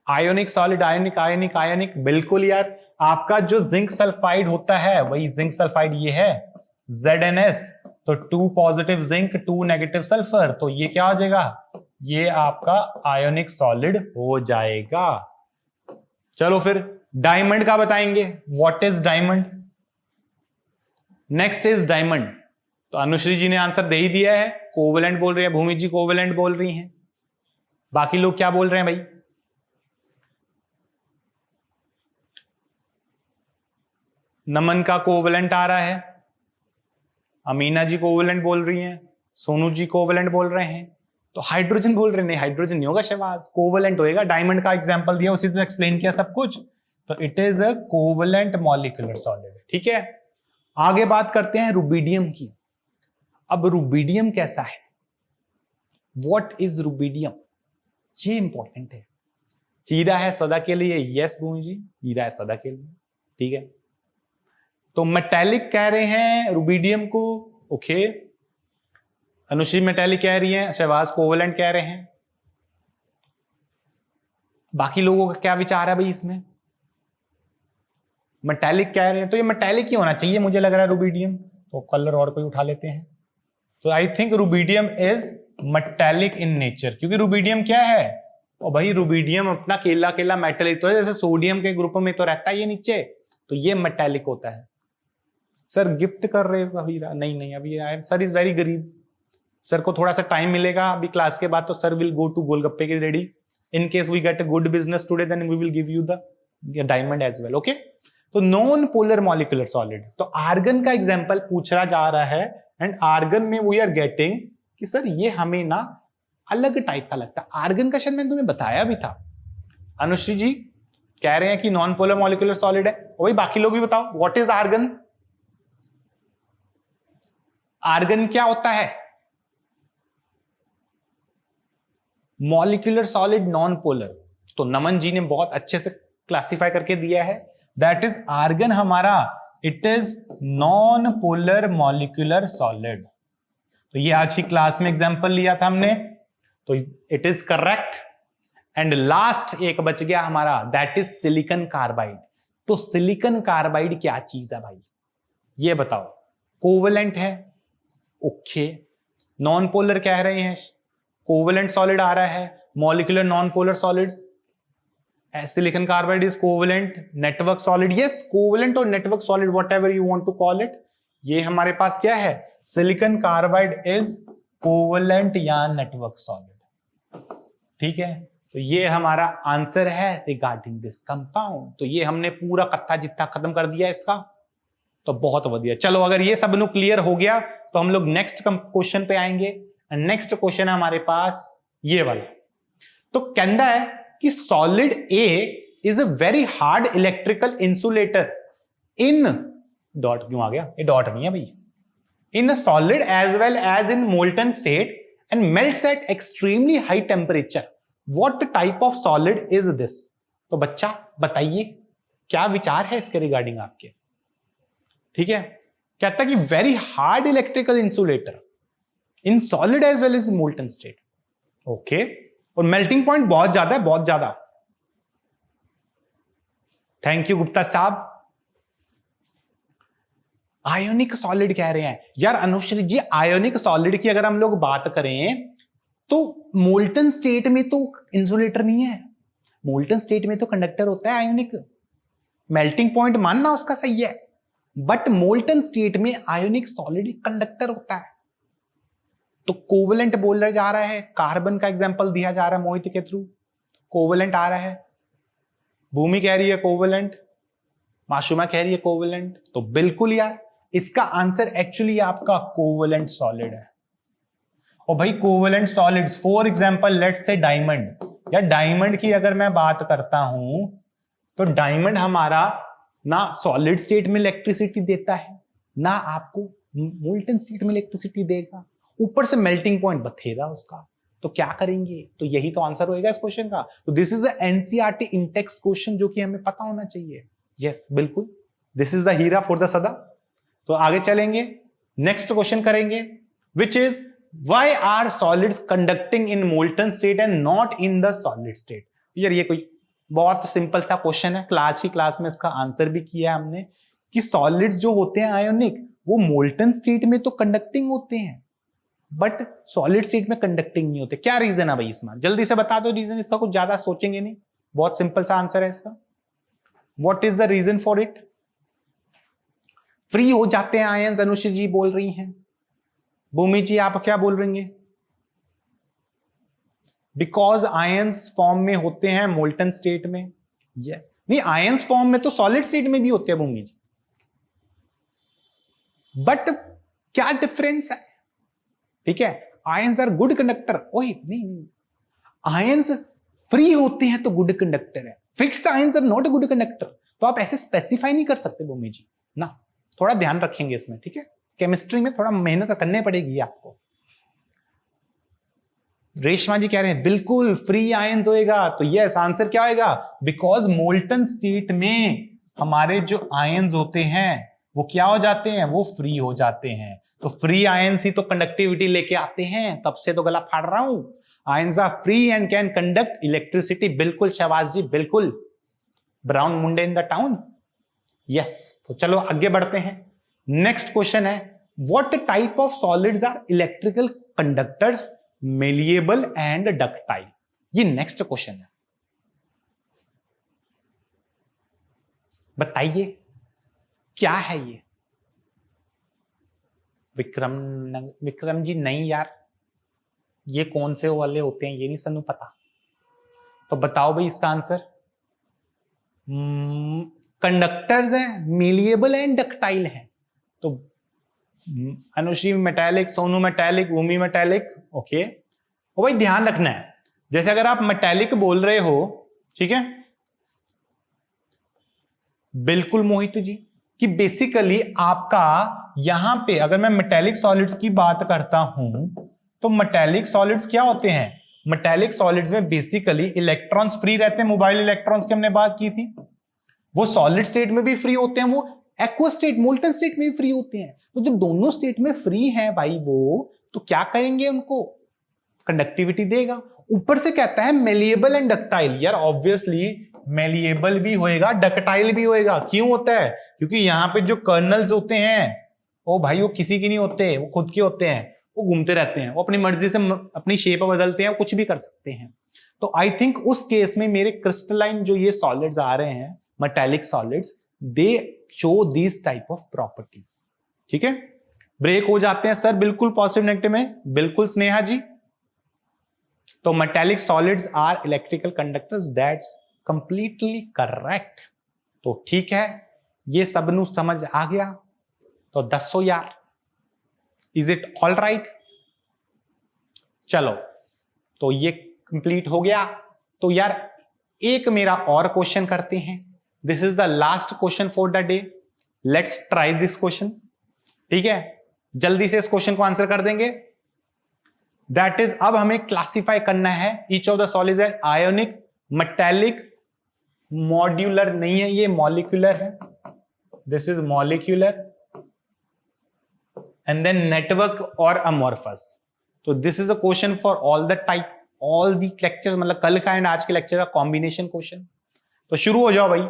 Ionic solid, ionic ionic ionic, बिल्कुल यार। आपका जो जिंक सल्फाइड होता है वही जिंक सल्फाइड ये है ZnS, तो 2 पॉजिटिव जिंक 2 नेगेटिव सल्फर, तो ये क्या हो जाएगा? ये आपका आयोनिक सॉलिड हो जाएगा। चलो फिर डायमंड का बताएंगे, what is diamond. Next is diamond. तो अनुश्री जी ने आंसर दे ही दिया है, कोवेलेंट बोल रही है, भूमि जी कोवेलेंट बोल रही हैं, बाकी लोग क्या बोल रहे हैं भाई? नमन का कोवेलेंट आ रहा है, अमीना जी कोवेलेंट बोल रही हैं, सोनू जी कोवेलेंट बोल रहे हैं, तो हाइड्रोजन बोल रहे हैं, नहीं हाइड्रोजन नहीं होगा शहबाज, कोवेलेंट होएगा। डायमंड का एग्जांपल दिया, उसी से एक्सप्लेन किया सब कुछ, तो it is a covalent molecular solid. ठीक है, आगे बात करते हैं रुबिडियम की। अब रुबिडियम कैसा है, व्हाट इज रुबिडियम, ये इंपॉर्टेंट है। हीरा है सदा के लिए, यस भूमि जी, हीरा है सदा के लिए, ठीक है। तो मेटेलिक कह रहे हैं रुबिडियम को, ओके। अनुश्री मेटेलिक कह रही है, शहबाज कोवेलेंट कह रहे हैं। बाकी लोगों का क्या विचार है भाई इसमें? मेटेलिक कह रहे हैं, तो ये मेटेलिक ही होना चाहिए मुझे लग रहा है रुबिडियम। तो कलर और कोई उठा लेते हैं, तो I think rubidium is metallic in nature, क्योंकि रुबिडियम क्या है, और भाई रुबिडियम अपना केला केला मेटेलिक तो है, जैसे सोडियम के ग्रुप में तो रहता है ये नीचे, तो ये मेटेलिक होता है। सर गिफ्ट कर रहे हो हीरा? नहीं नहीं, अभी सर इज वेरी गरीब, सर को थोड़ा सा टाइम मिलेगा अभी क्लास के बाद, तो sir will go to golgappe की रेडी। In case we get a good business today then we will give you the diamond as well, okay. तो नॉन पोलर मॉलिक्यूलर सॉलिड, तो आर्गन का एग्जांपल पूछा जा रहा है, एंड आर्गन में वी आर गेटिंग कि सर ये हमें ना अलग टाइप का लगता है। आर्गन का शायद मैंने तुम्हें बताया भी था। अनुश्री जी कह रहे हैं कि नॉन पोलर मॉलिक्यूलर सॉलिड है, वही बाकी लोग भी बताओ व्हाट इज आर्गन। आर्गन क्या होता है? मॉलिक्यूलर सॉलिड नॉन पोलर, तो नमन जी ने बहुत अच्छे से क्लासिफाई करके दिया है, दैट इज आर्गन हमारा it is non polar molecular solid. तो ये आज की क्लास में एग्जांपल लिया था हमने, तो it is correct. And last एक बच गया हमारा, दैट इज सिलिकॉन कार्बाइड। तो सिलिकॉन कार्बाइड क्या चीज है भाई, ये बताओ। कोवेलेंट है, ओके, नॉन पोलर कह रहे हैं, कोवेलेंट सॉलिड आ रहा है, molecular non polar solid, silicon carbide is covalent network solid, yes covalent और network solid whatever you want to call it, ये हमारे पास क्या है, सिलिकॉन कार्बाइड इज कोवेलेंट या नेटवर्क सॉलिड। ठीक है, तो ये हमारा आंसर है रिगार्डिंग दिस कंपाउंड। तो ये हमने पूरा कत्था जित्था खत्म कर दिया इसका, तो बहुत बढ़िया। चलो अगर ये सब नु क्लियर हो गया तो हम लोग नेक्स्ट क्वेश्चन पे आएंगे। नेक्स्ट क्वेश्चन है हमारे पास ये वाला। तो कहता है कि solid A is a very hard electrical insulator in, dot क्यों आ गया, ये डॉट नहीं है भाई, in solid as well as in molten state and melts at extremely high temperature, what type of solid is this. तो बच्चा बताइए क्या विचार है इसके रिगार्डिंग आपके। ठीक है, कहता है कि very hard electrical insulator in solid as well as molten state, okay, और मेल्टिंग पॉइंट बहुत ज्यादा है, बहुत ज्यादा। थैंक यू गुप्ता साहब। आयोनिक सॉलिड कह रहे हैं यार अनुश्री जी, आयोनिक सॉलिड की अगर हम लोग बात करें तो मोल्टन स्टेट में तो इंसुलेटर नहीं है, मोल्टन स्टेट में तो कंडक्टर होता है आयोनिक। मेल्टिंग पॉइंट मानना उसका सही है, बट मोल्टन स्टेट में आयोनिक सॉलिड कंडक्टर होता है। तो कोवेलेंट बोला जा रहा है, कार्बन का एग्जांपल दिया जा रहा है मोहित के थ्रू, कोवेलेंट आ रहा है, भूमि कह रही है कोवेलेंट, माशुमा कह रही है कोवेलेंट, तो बिल्कुल यार इसका आंसर एक्चुअली आपका कोवेलेंट सॉलिड है। और भाई covalent solids, for example let's say diamond, या डायमंड की अगर मैं बात करता हूं तो डायमंड हमारा ना सॉलिड स्टेट में इलेक्ट्रिसिटी देता है ना आपको मोल्टन स्टेट में इलेक्ट्रिसिटी देगा, ऊपर से मेल्टिंग पॉइंट बथेगा उसका। तो क्या करेंगे, तो यही तो आंसर होएगा इस क्वेश्चन का। तो this is the NCERT intext question जो कि हमें पता होना चाहिए। यस बिल्कुल, this is the heera for the सदा। तो आगे चलेंगे, नेक्स्ट क्वेश्चन करेंगे, which is why are solids conducting in molten state and not in the solid state. यार ये कोई बहुत सिंपल सा क्वेश्चन है, क्लास में इसका आंसर भी किया है हमने कि सॉलिड्स जो होते हैं आयोनिक वो मोल्टन स्टेट में तो कंडक्टिंग होते हैं बट सॉलिड स्टेट में कंडक्टिंग नहीं होते। क्या रीजन है भाई इसमें, जल्दी से बता दो रीजन इसका, कुछ ज्यादा सोचेंगे नहीं, बहुत सिंपल सा आंसर है इसका। What is the reason for it? Free हो जाते हैं आयंस, अनुश्री जी बोल रही हैं। भूमि जी आप क्या बोल रही हैं? बिकॉज आयंस फॉर्म में होते हैं मोल्टन स्टेट में। यस नहीं, आयंस फॉर्म में तो सॉलिड स्टेट में भी होते हैं भूमि जी, बट क्या डिफरेंस है? ठीक है, आयंस आर गुड कंडक्टर। ओए नहीं, आयंस फ्री होते हैं तो गुड कंडक्टर है, fix ions are not good conductor. तो आप ऐसे स्पेसिफाई नहीं कर सकते भूमि जी ना, थोड़ा ध्यान रखेंगे इसमें, ठीक है। केमिस्ट्री में थोड़ा मेहनत करनी पड़ेगी आपको। रेशमा जी कह रहे हैं बिल्कुल फ्री आयंस होएगा, तो यस आंसर क्या होएगा? बिकॉज मोल्टन स्टेट में हमारे जो आयंस होते हैं वो क्या हो जाते हैं? वो फ्री हो जाते हैं। तो फ्री आयंस ही तो कंडक्टिविटी लेके आते हैं, तब से तो गला फाड़ रहा हूं। Ions are free and can conduct electricity. बिल्कुल शहबाज जी, बिल्कुल। Brown munde in the town. Yes, तो चलो आगे बढ़ते हैं। नेक्स्ट क्वेश्चन है, what type of solids are electrical conductors, malleable and ductile? ये नेक्स्ट क्वेश्चन है, बताइए क्या है ये? विक्रम जी नहीं यार, ये कौन से वाले होते हैं ये नहीं सनु पता, तो बताओ भाई इसका आंसर। कंडक्टर्स हैं, मेलिएबल एंड डक्टाइल हैं। तो अनुश्री मेटालिक, सोनू मेटालिक, भूमि मेटालिक, ओके। और भाई ध्यान रखना है, जैसे अगर आप मेटालिक बोल रहे हो, ठीक है, बिल्कुल मोहित जी, कि बेसिकली आपका यहां पे अगर मैं मेटालिक सॉलिड्स की बात करता हूं तो मेटालिक सॉलिड्स क्या होते हैं? मेटालिक सॉलिड्स में बेसिकली इलेक्ट्रॉन्स फ्री रहते हैं, मोबाइल इलेक्ट्रॉन्स की हमने बात की थी। वो सॉलिड स्टेट में भी फ्री होते हैं, वो एक्वा स्टेट, मोल्टन स्टेट में भी फ्री होते हैं। तो जब दोनों स्टेट में फ्री है भाई वो, तो क्या करेंगे? उनको कंडक्टिविटी देगा। ऊपर से कहता है मेलिएबल एंड डक्टाइल। यार ऑब्वियसली मेलिएबल भी होएगा, डक्टाइल भी होएगा। क्यों होता है? क्योंकि यहाँ पे जो कर्नल्स होते हैं वो भाई वो किसी की नहीं होते, वो खुद के होते हैं, वो घूमते रहते हैं, वो अपनी मर्जी से अपनी शेप बदलते हैं, कुछ भी कर सकते हैं। तो आई थिंक उस केस में मेरे क्रिस्टलाइन जो ये सॉलिड्स आ रहे हैं, metallic solids, they show this type of properties. ठीक है, ब्रेक हो जाते हैं सर बिल्कुल पॉजिटिव नेगेटिव में, बिल्कुल स्नेहा जी। तो metallic solids are electrical conductors, that's completely correct. तो ठीक है, ये सब नु समझ आ गया, तो दसो यार, इज इट ऑल राइट? चलो, तो ये कंप्लीट हो गया। तो यार एक मेरा और क्वेश्चन करते हैं, this is the last question for the day, let's try this question. ठीक है, जल्दी से इस क्वेश्चन को आंसर कर देंगे। दैट इज, अब हमें क्लासिफाई करना है ईच ऑफ द सॉलिड्स है आयोनिक, मेटालिक, मॉड्यूलर नहीं है, ये मॉलिक्यूलर है, this is molecular, and then network और अमॉर्फस। तो this is a question for all the type, all the lectures, मतलब कल का एंड आज के लेक्चर का कॉम्बिनेशन क्वेश्चन। तो शुरू हो जाओ भाई।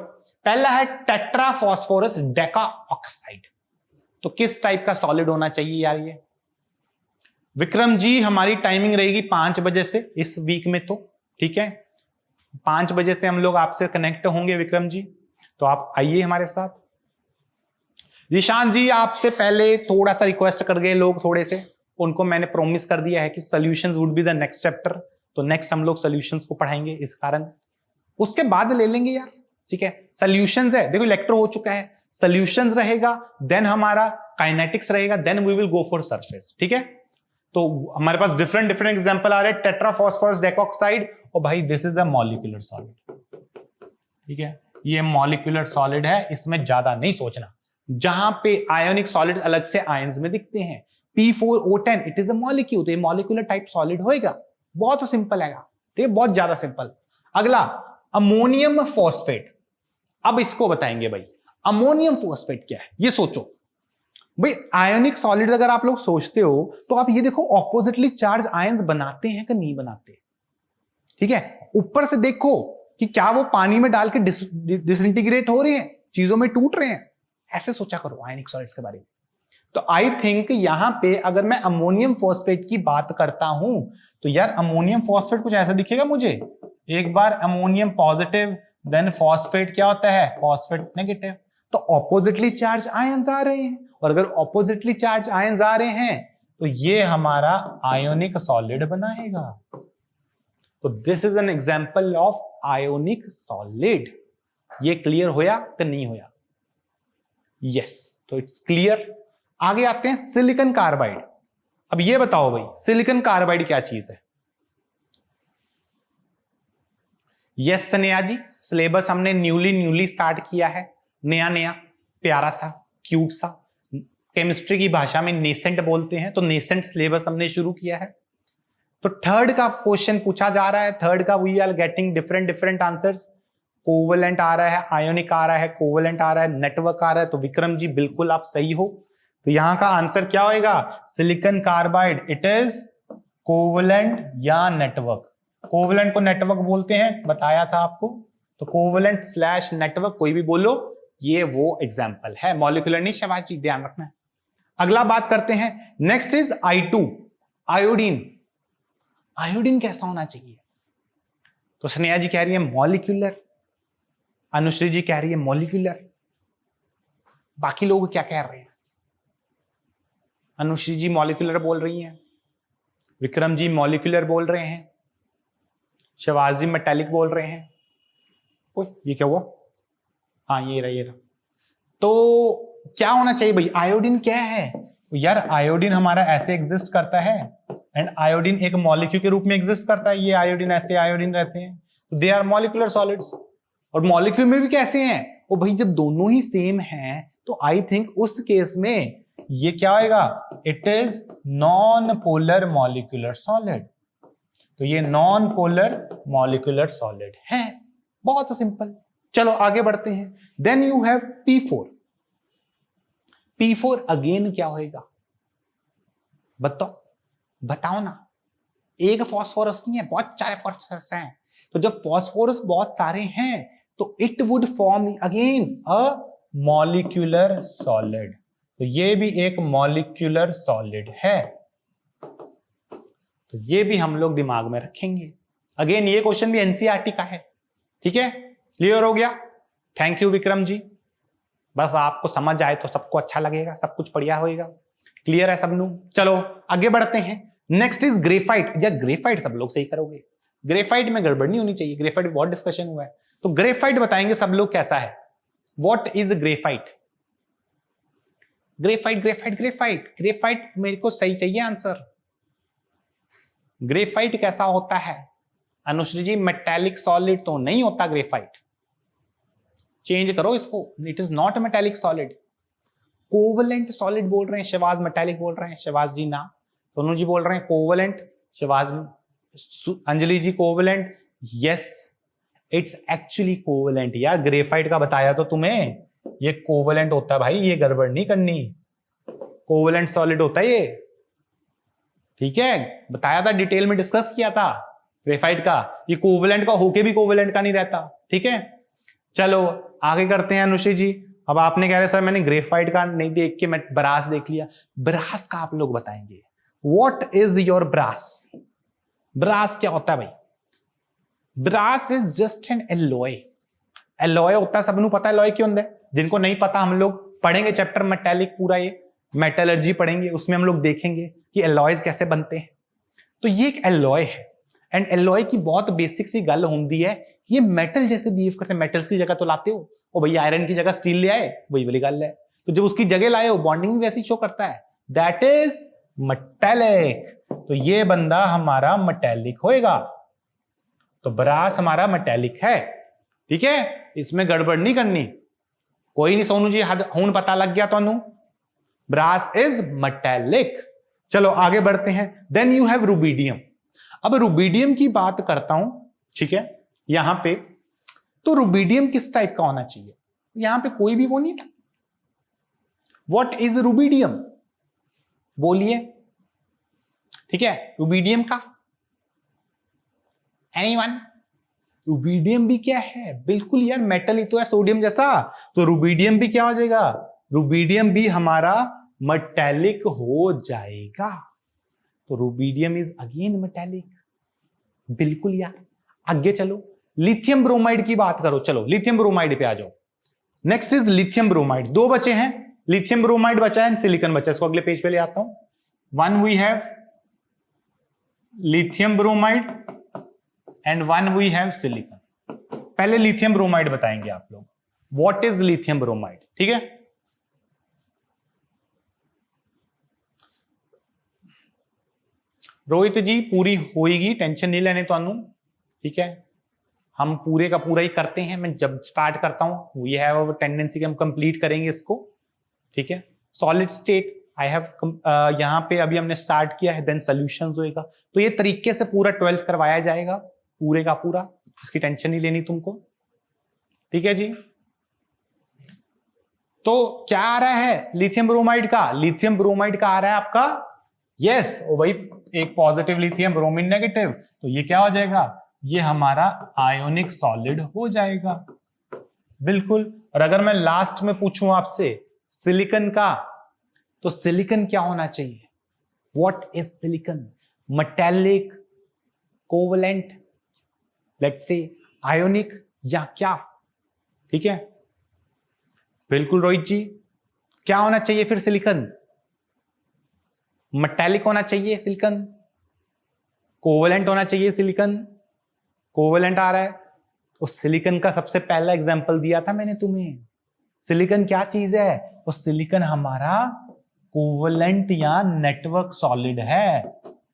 पहला है टेट्रा फॉस्फोरस डेका ऑक्साइड। तो किस टाइप का सॉलिड होना चाहिए यार ये? विक्रम जी हमारी टाइमिंग रहेगी 5 बजे से इस वीक में, तो ठीक है 5 बजे से हम लोग आपसे कनेक्ट होंगे विक्रम जी, तो आप आइए हमारे साथ। निशांत जी आपसे पहले थोड़ा सा रिक्वेस्ट कर गए लोग, थोड़े से उनको मैंने प्रॉमिस कर दिया है कि solutions would be the next chapter, तो नेक्स्ट हम लोग सॉल्यूशंस को पढ़ाएंगे, इस कारण उसके बाद ले लेंगे यार, ठीक है। सॉल्यूशंस है, देखो इलेक्ट्रो हो चुका है, सॉल्यूशंस रहेगा, देन हमारा काइनेटिक्स रहेगा, then we will go for surface, ठीक है। तो हमारे पास डिफरेंट डिफरेंट एग्जांपल आ रहे हैं, टेट्रा फास्फोरस डेकोक्साइड, और भाई this is a molecular solid, ठीक है, ये मॉलिक्यूलर सॉलिड है, इसमें ज्यादा नहीं सोचना। जहां पे आयोनिक सॉलिड अलग से आयंस में दिखते हैं, P4O10 it is a molecule, तो ये मॉलिक्यूलर टाइप सॉलिड होएगा, बहुत सिंपल है, ठीक है, बहुत ज्यादा सिंपल। अगला अमोनियम फॉस्फेट, अब इसको बताएंगे भाई अमोनियम फॉस्फेट क्या है, ये सोचो भाई। आयोनिक सॉलिड अगर आप लोग सोचते हो तो आप ये देखो ऑपोजिटली चार्ज आयंस बनाते हैं कि नहीं बनाते, ठीक है। ऊपर से देखो कि क्या वो पानी में डाल के डिसइंटीग्रेट हो रहे हैं, चीजों में टूट रहे हैं, ऐसे सोचा करो आयोनिक सॉलिड्स के बारे में। तो आई थिंक यहां पे अगर मैं अमोनियम फॉस्फेट की बात करता हूं तो यार अमोनियम फॉस्फेट कुछ ऐसा दिखेगा मुझे, एक बार अमोनियम पॉजिटिव, देन फॉस्फेट क्या होता है, फॉस्फेट नेगेटिव, तो ऑपोजिटली चार्ज आयंस आ रहे हैं, और अगर ऑपोजिटली चार्ज आयंस आ रहे हैं तो ये हमारा आयोनिक सॉलिड बनाएगा। तो this is an example of ionic solid. ये क्लियर होया कि नहीं होया? यस, तो इट्स क्लियर। आगे आते हैं सिलिकॉन कार्बाइड। अब ये बताओ भाई सिलिकॉन कार्बाइड क्या चीज है? यस सनेहा जी, सिलेबस हमने न्यूली स्टार्ट किया है, नया प्यारा सा क्यूट सा, केमिस्ट्री की भाषा में नेसेंट बोलते हैं, तो नेसेंट सिलेबस हमने शुरू किया है। तो थर्ड का क्वेश्चन पूछा जा रहा है, थर्ड का we are getting different answers. Covalent आ रहा है, आयोनिक आ रहा है, कोवलेंट आ रहा है, नेटवर्क आ रहा है, तो विक्रम जी बिल्कुल आप सही हो। तो यहां का आंसर क्या होएगा? Silicon carbide it is covalent या नेटवर्क। कोवलेंट को नेटवर्क बोलते हैं, बताया था आपको, तो कोवलेंट स्लैश नेटवर्क कोई भी बोलो, ये वो एग्जाम्पल है, मॉलिक्यूलर नहीं शिवाजी, ध्यान रखना। अगला बात करते हैं, next is I2 iodine. Iodine कैसा होना चाहिए? तो स्नेहा जी कह रही है मॉलिक्यूलर, अनुश्री जी कह रही है मॉलिक्यूलर, बाकी लोग क्या कह रहे हैं? अनुश्री जी मॉलिक्यूलर बोल रही हैं, विक्रम जी मॉलिक्यूलर बोल रहे हैं, शिवाज जी मेटालिक बोल रहे हैं। ओए ये क्या हुआ? हाँ ये रहा। तो क्या होना चाहिए भाई? आयोडीन क्या है यार? आयोडीन हमारा ऐसे एग्जिस्ट करता है, एंड आयोडीन एक मॉलिक्यूल के रूप में एग्जिस्ट करता है। ये आयोडीन ऐसे आयोडीन रहते हैं, तो दे आर मॉलिक्यूलर सॉलिड्स। और मॉलिक्यूल में भी कैसे हैं? ओ भाई जब दोनों ही सेम हैं तो आई थिंक उस केस में ये क्या होएगा? It is non polar molecular solid. तो ये नॉन पोलर मॉलिक्यूलर सॉलिड है, बहुत सिंपल। चलो आगे बढ़ते हैं। Then you have P4। P4 again क्या होएगा? बताओ ना। एक फॉस्फोरस नहीं है, बहुत सारे फॉस्फोरस हैं। तो जब फॉस्फोरस बहुत सारे हैं तो it would form again a molecular solid. तो ये भी एक मॉलिक्यूलर सॉलिड है, तो ये भी हम लोग दिमाग में रखेंगे। अगेन ये क्वेश्चन भी एनसीईआरटी का है, ठीक है? क्लियर हो गया? Thank you Vikram ji. बस आपको समझ आए तो सबको अच्छा लगेगा, सब कुछ बढ़िया होएगा। क्लियर है सब लोग? चलो आगे बढ़ते हैं। Next is graphite. या ग्रेफाइट सब लोग सही करोगे, ग्रेफाइट में गड़बड़ नहीं होनी चाहिए, ग्रेफाइट बहुत डिस्कशन हुआ है, तो ग्रेफाइट बताएंगे सब लोग कैसा है। What is graphite? ग्रेफाइट मेरे को सही चाहिए आंसर। ग्रेफाइट कैसा होता है? अनुश्री जी मेटालिक सॉलिड तो नहीं होता ग्रेफाइट, चेंज करो इसको, it is not metallic solid. Covalent solid बोल रहे हैं, शिवाज मेटालिक बोल रहे हैं, शिवाज जी ना, सोनू जी बोल रहे हैं कोवलेंट, शिवाज, Anjali ji covalent. Yes it's actually covalent यार, ग्रेफाइट का बताया तो तुम्हें, ये कोवलेंट होता है भाई, ये गड़बड़ नहीं करनी, कोवलेंट सॉलिड होता है ये, ठीक है? बताया था, डिटेल में डिस्कस किया था ग्रेफाइट का, ये कोवलेंट का होके भी कोवलेंट का नहीं रहता, ठीक है? चलो आगे करते हैं अनुश्री जी। अब आपने कह रहे सर मैंने ग्रेफाइट का नहीं देख के मैं ब्रास देख लिया, ब्रास का आप लोग बताएंगे। What is your brass? Brass क्या होता है भाई? Brass is just an alloy. Alloy होता है, सबनों पता है एलॉय क्यों होता है? जिनको नहीं पता, हम लोग पढ़ेंगे चैप्टर मेटालिक, पूरा ये मेटलर्जी पढ़ेंगे, उसमें हम लोग देखेंगे कि एलॉयज कैसे बनते हैं। तो ये एक एलॉय है, एंड एलॉय की बहुत बेसिक सी गल होती है, ये मेटल जैसे बिहेव करते हैं। मेटल्स की जगह तो लाते हो, और भैया आयरन की जगह स्टील ले आए, वही वाली गल है। तो जब उसकी जगह लाए हो, बॉन्डिंग भी वैसी शो करता है, दैट इज मेटेलिक। तो ये बंदा हमारा मेटेलिक होएगा। तो ब्रास हमारा मेटेलिक है, ठीक है, इसमें गड़बड़ नहीं करनी। कोई नहीं सोनू जी, हुन पता लग गया तो ब्रास इज मेटेलिक। चलो आगे बढ़ते हैं। Then you have rubidium. अब रुबिडियम की बात करता हूं, ठीक है, यहां पे तो रुबिडियम किस टाइप का होना चाहिए? यहां पे कोई भी वो नहीं था। What is rubidium? बोलिए, ठीक है, रुबिडियम का एनीवन? रुबिडियम भी क्या है? बिल्कुल यार, मेटल ही तो है सोडियम जैसा। तो रुबिडियम भी क्या हो जाएगा? रुबिडियम भी हमारा मेटेलिक हो जाएगा। तो रुबिडियम इज अगेन मेटेलिक। बिल्कुल यार। आगे चलो, लिथियम ब्रोमाइड की बात करो। चलो लिथियम ब्रोमाइड पे आ जाओ। Next is lithium bromide. दो बचे हैं, लिथियम ब्रोमाइड बचा है, सिलिकॉन बचा है। इसको अगले पेज पे ले आता हूं। One we have lithium bromide and one we have silicon. पहले लिथियम ब्रोमाइड बताएंगे आप लोग, व्हाट इज लिथियम ब्रोमाइड, ठीक है। रोहित जी पूरी होएगी, टेंशन नहीं लेने तो, ठीक है, हम पूरे का पूरा ही करते हैं। मैं जब स्टार्ट करता हूं, वी हैव टेंडेंसी कि हम कंप्लीट करेंगे इसको, ठीक है। सॉलिड स्टेट आई हैव यहां पे अभी हमने स्टार्ट किया है, देन सॉल्यूशंस होएगा। तो ये तरीके से पूरा 12th करवाया जाएगा, पूरे का पूरा, इसकी टेंशन नहीं लेनी तुमको, ठीक है जी। तो क्या आ रहा है लिथियम ब्रोमाइड का? लिथियम ब्रोमाइड का आ रहा है आपका यस, ओ भाई, एक पॉजिटिव लिथियम, ब्रोमीन नेगेटिव। तो ये क्या हो जाएगा? ये हमारा आयोनिक सॉलिड हो जाएगा, बिल्कुल। और अगर मैं लास्ट में पूछूं आपसे सिलिकॉन का, तो सिलिकॉन क्या होना चाहिए? What is silicon? Metallic, covalent, let's say ionic, या क्या? ठीक है, बिल्कुल रोहित जी। क्या होना चाहिए फिर सिलिकॉन? मेटेलिक होना चाहिए सिलिकॉन, कोवलेंट होना चाहिए सिलिकॉन। कोवलेंट आ रहा है, उस सिलिकॉन का सबसे पहला एग्जांपल दिया था मैंने तुम्हें। सिलिकॉन क्या चीज है? वो सिलिकॉन हमारा कोवलेंट या नेटवर्क सॉलिड है।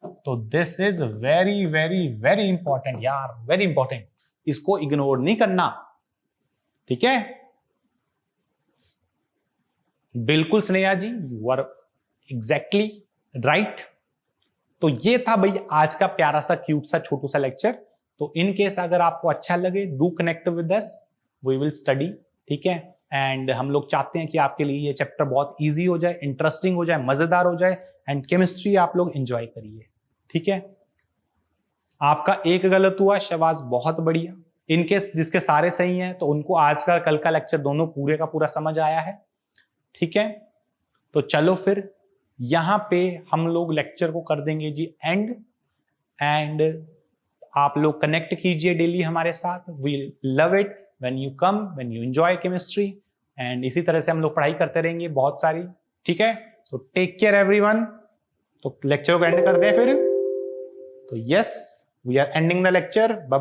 तो this is very very very important यार, वेरी इंपॉर्टेंट, इसको इग्नोर नहीं करना, ठीक है। बिल्कुल स्नेहा जी, यू आर एग्जैक्टली राइट। तो ये था भाई आज का प्यारा सा क्यूट सा छोटू सा लेक्चर। तो इन केस अगर आपको अच्छा लगे, do connect with us, we will study, ठीक है। एंड हम लोग चाहते हैं कि आपके लिए ये चैप्टर बहुत इजी हो जाए, इंटरेस्टिंग हो जाए, मजेदार हो जाए, एंड केमिस्ट्री आप लोग एंजॉय करिए, ठीक है। आपका एक गलत हुआ शहबाज, बहुत बढ़िया। इनकेस जिसके सारे सही हैं तो उनको आज का कल का लेक्चर दोनों पूरे का पूरा समझ आया है, ठीक है। तो चलो फिर यहां पे हम लोग लेक्चर को कर देंगे जी एंड। एंड आप लोग कनेक्ट कीजिए डेली हमारे साथ। We love it when you come, when you enjoy chemistry. And इसी तरह से हम लोग पढ़ाई करते रहेंगे बहुत सारी, ठीक है। तो टेक केयर एवरीवन। तो लेक्चर को एंड कर दें फिर। तो yes, we are ending the lecture. Bye bye.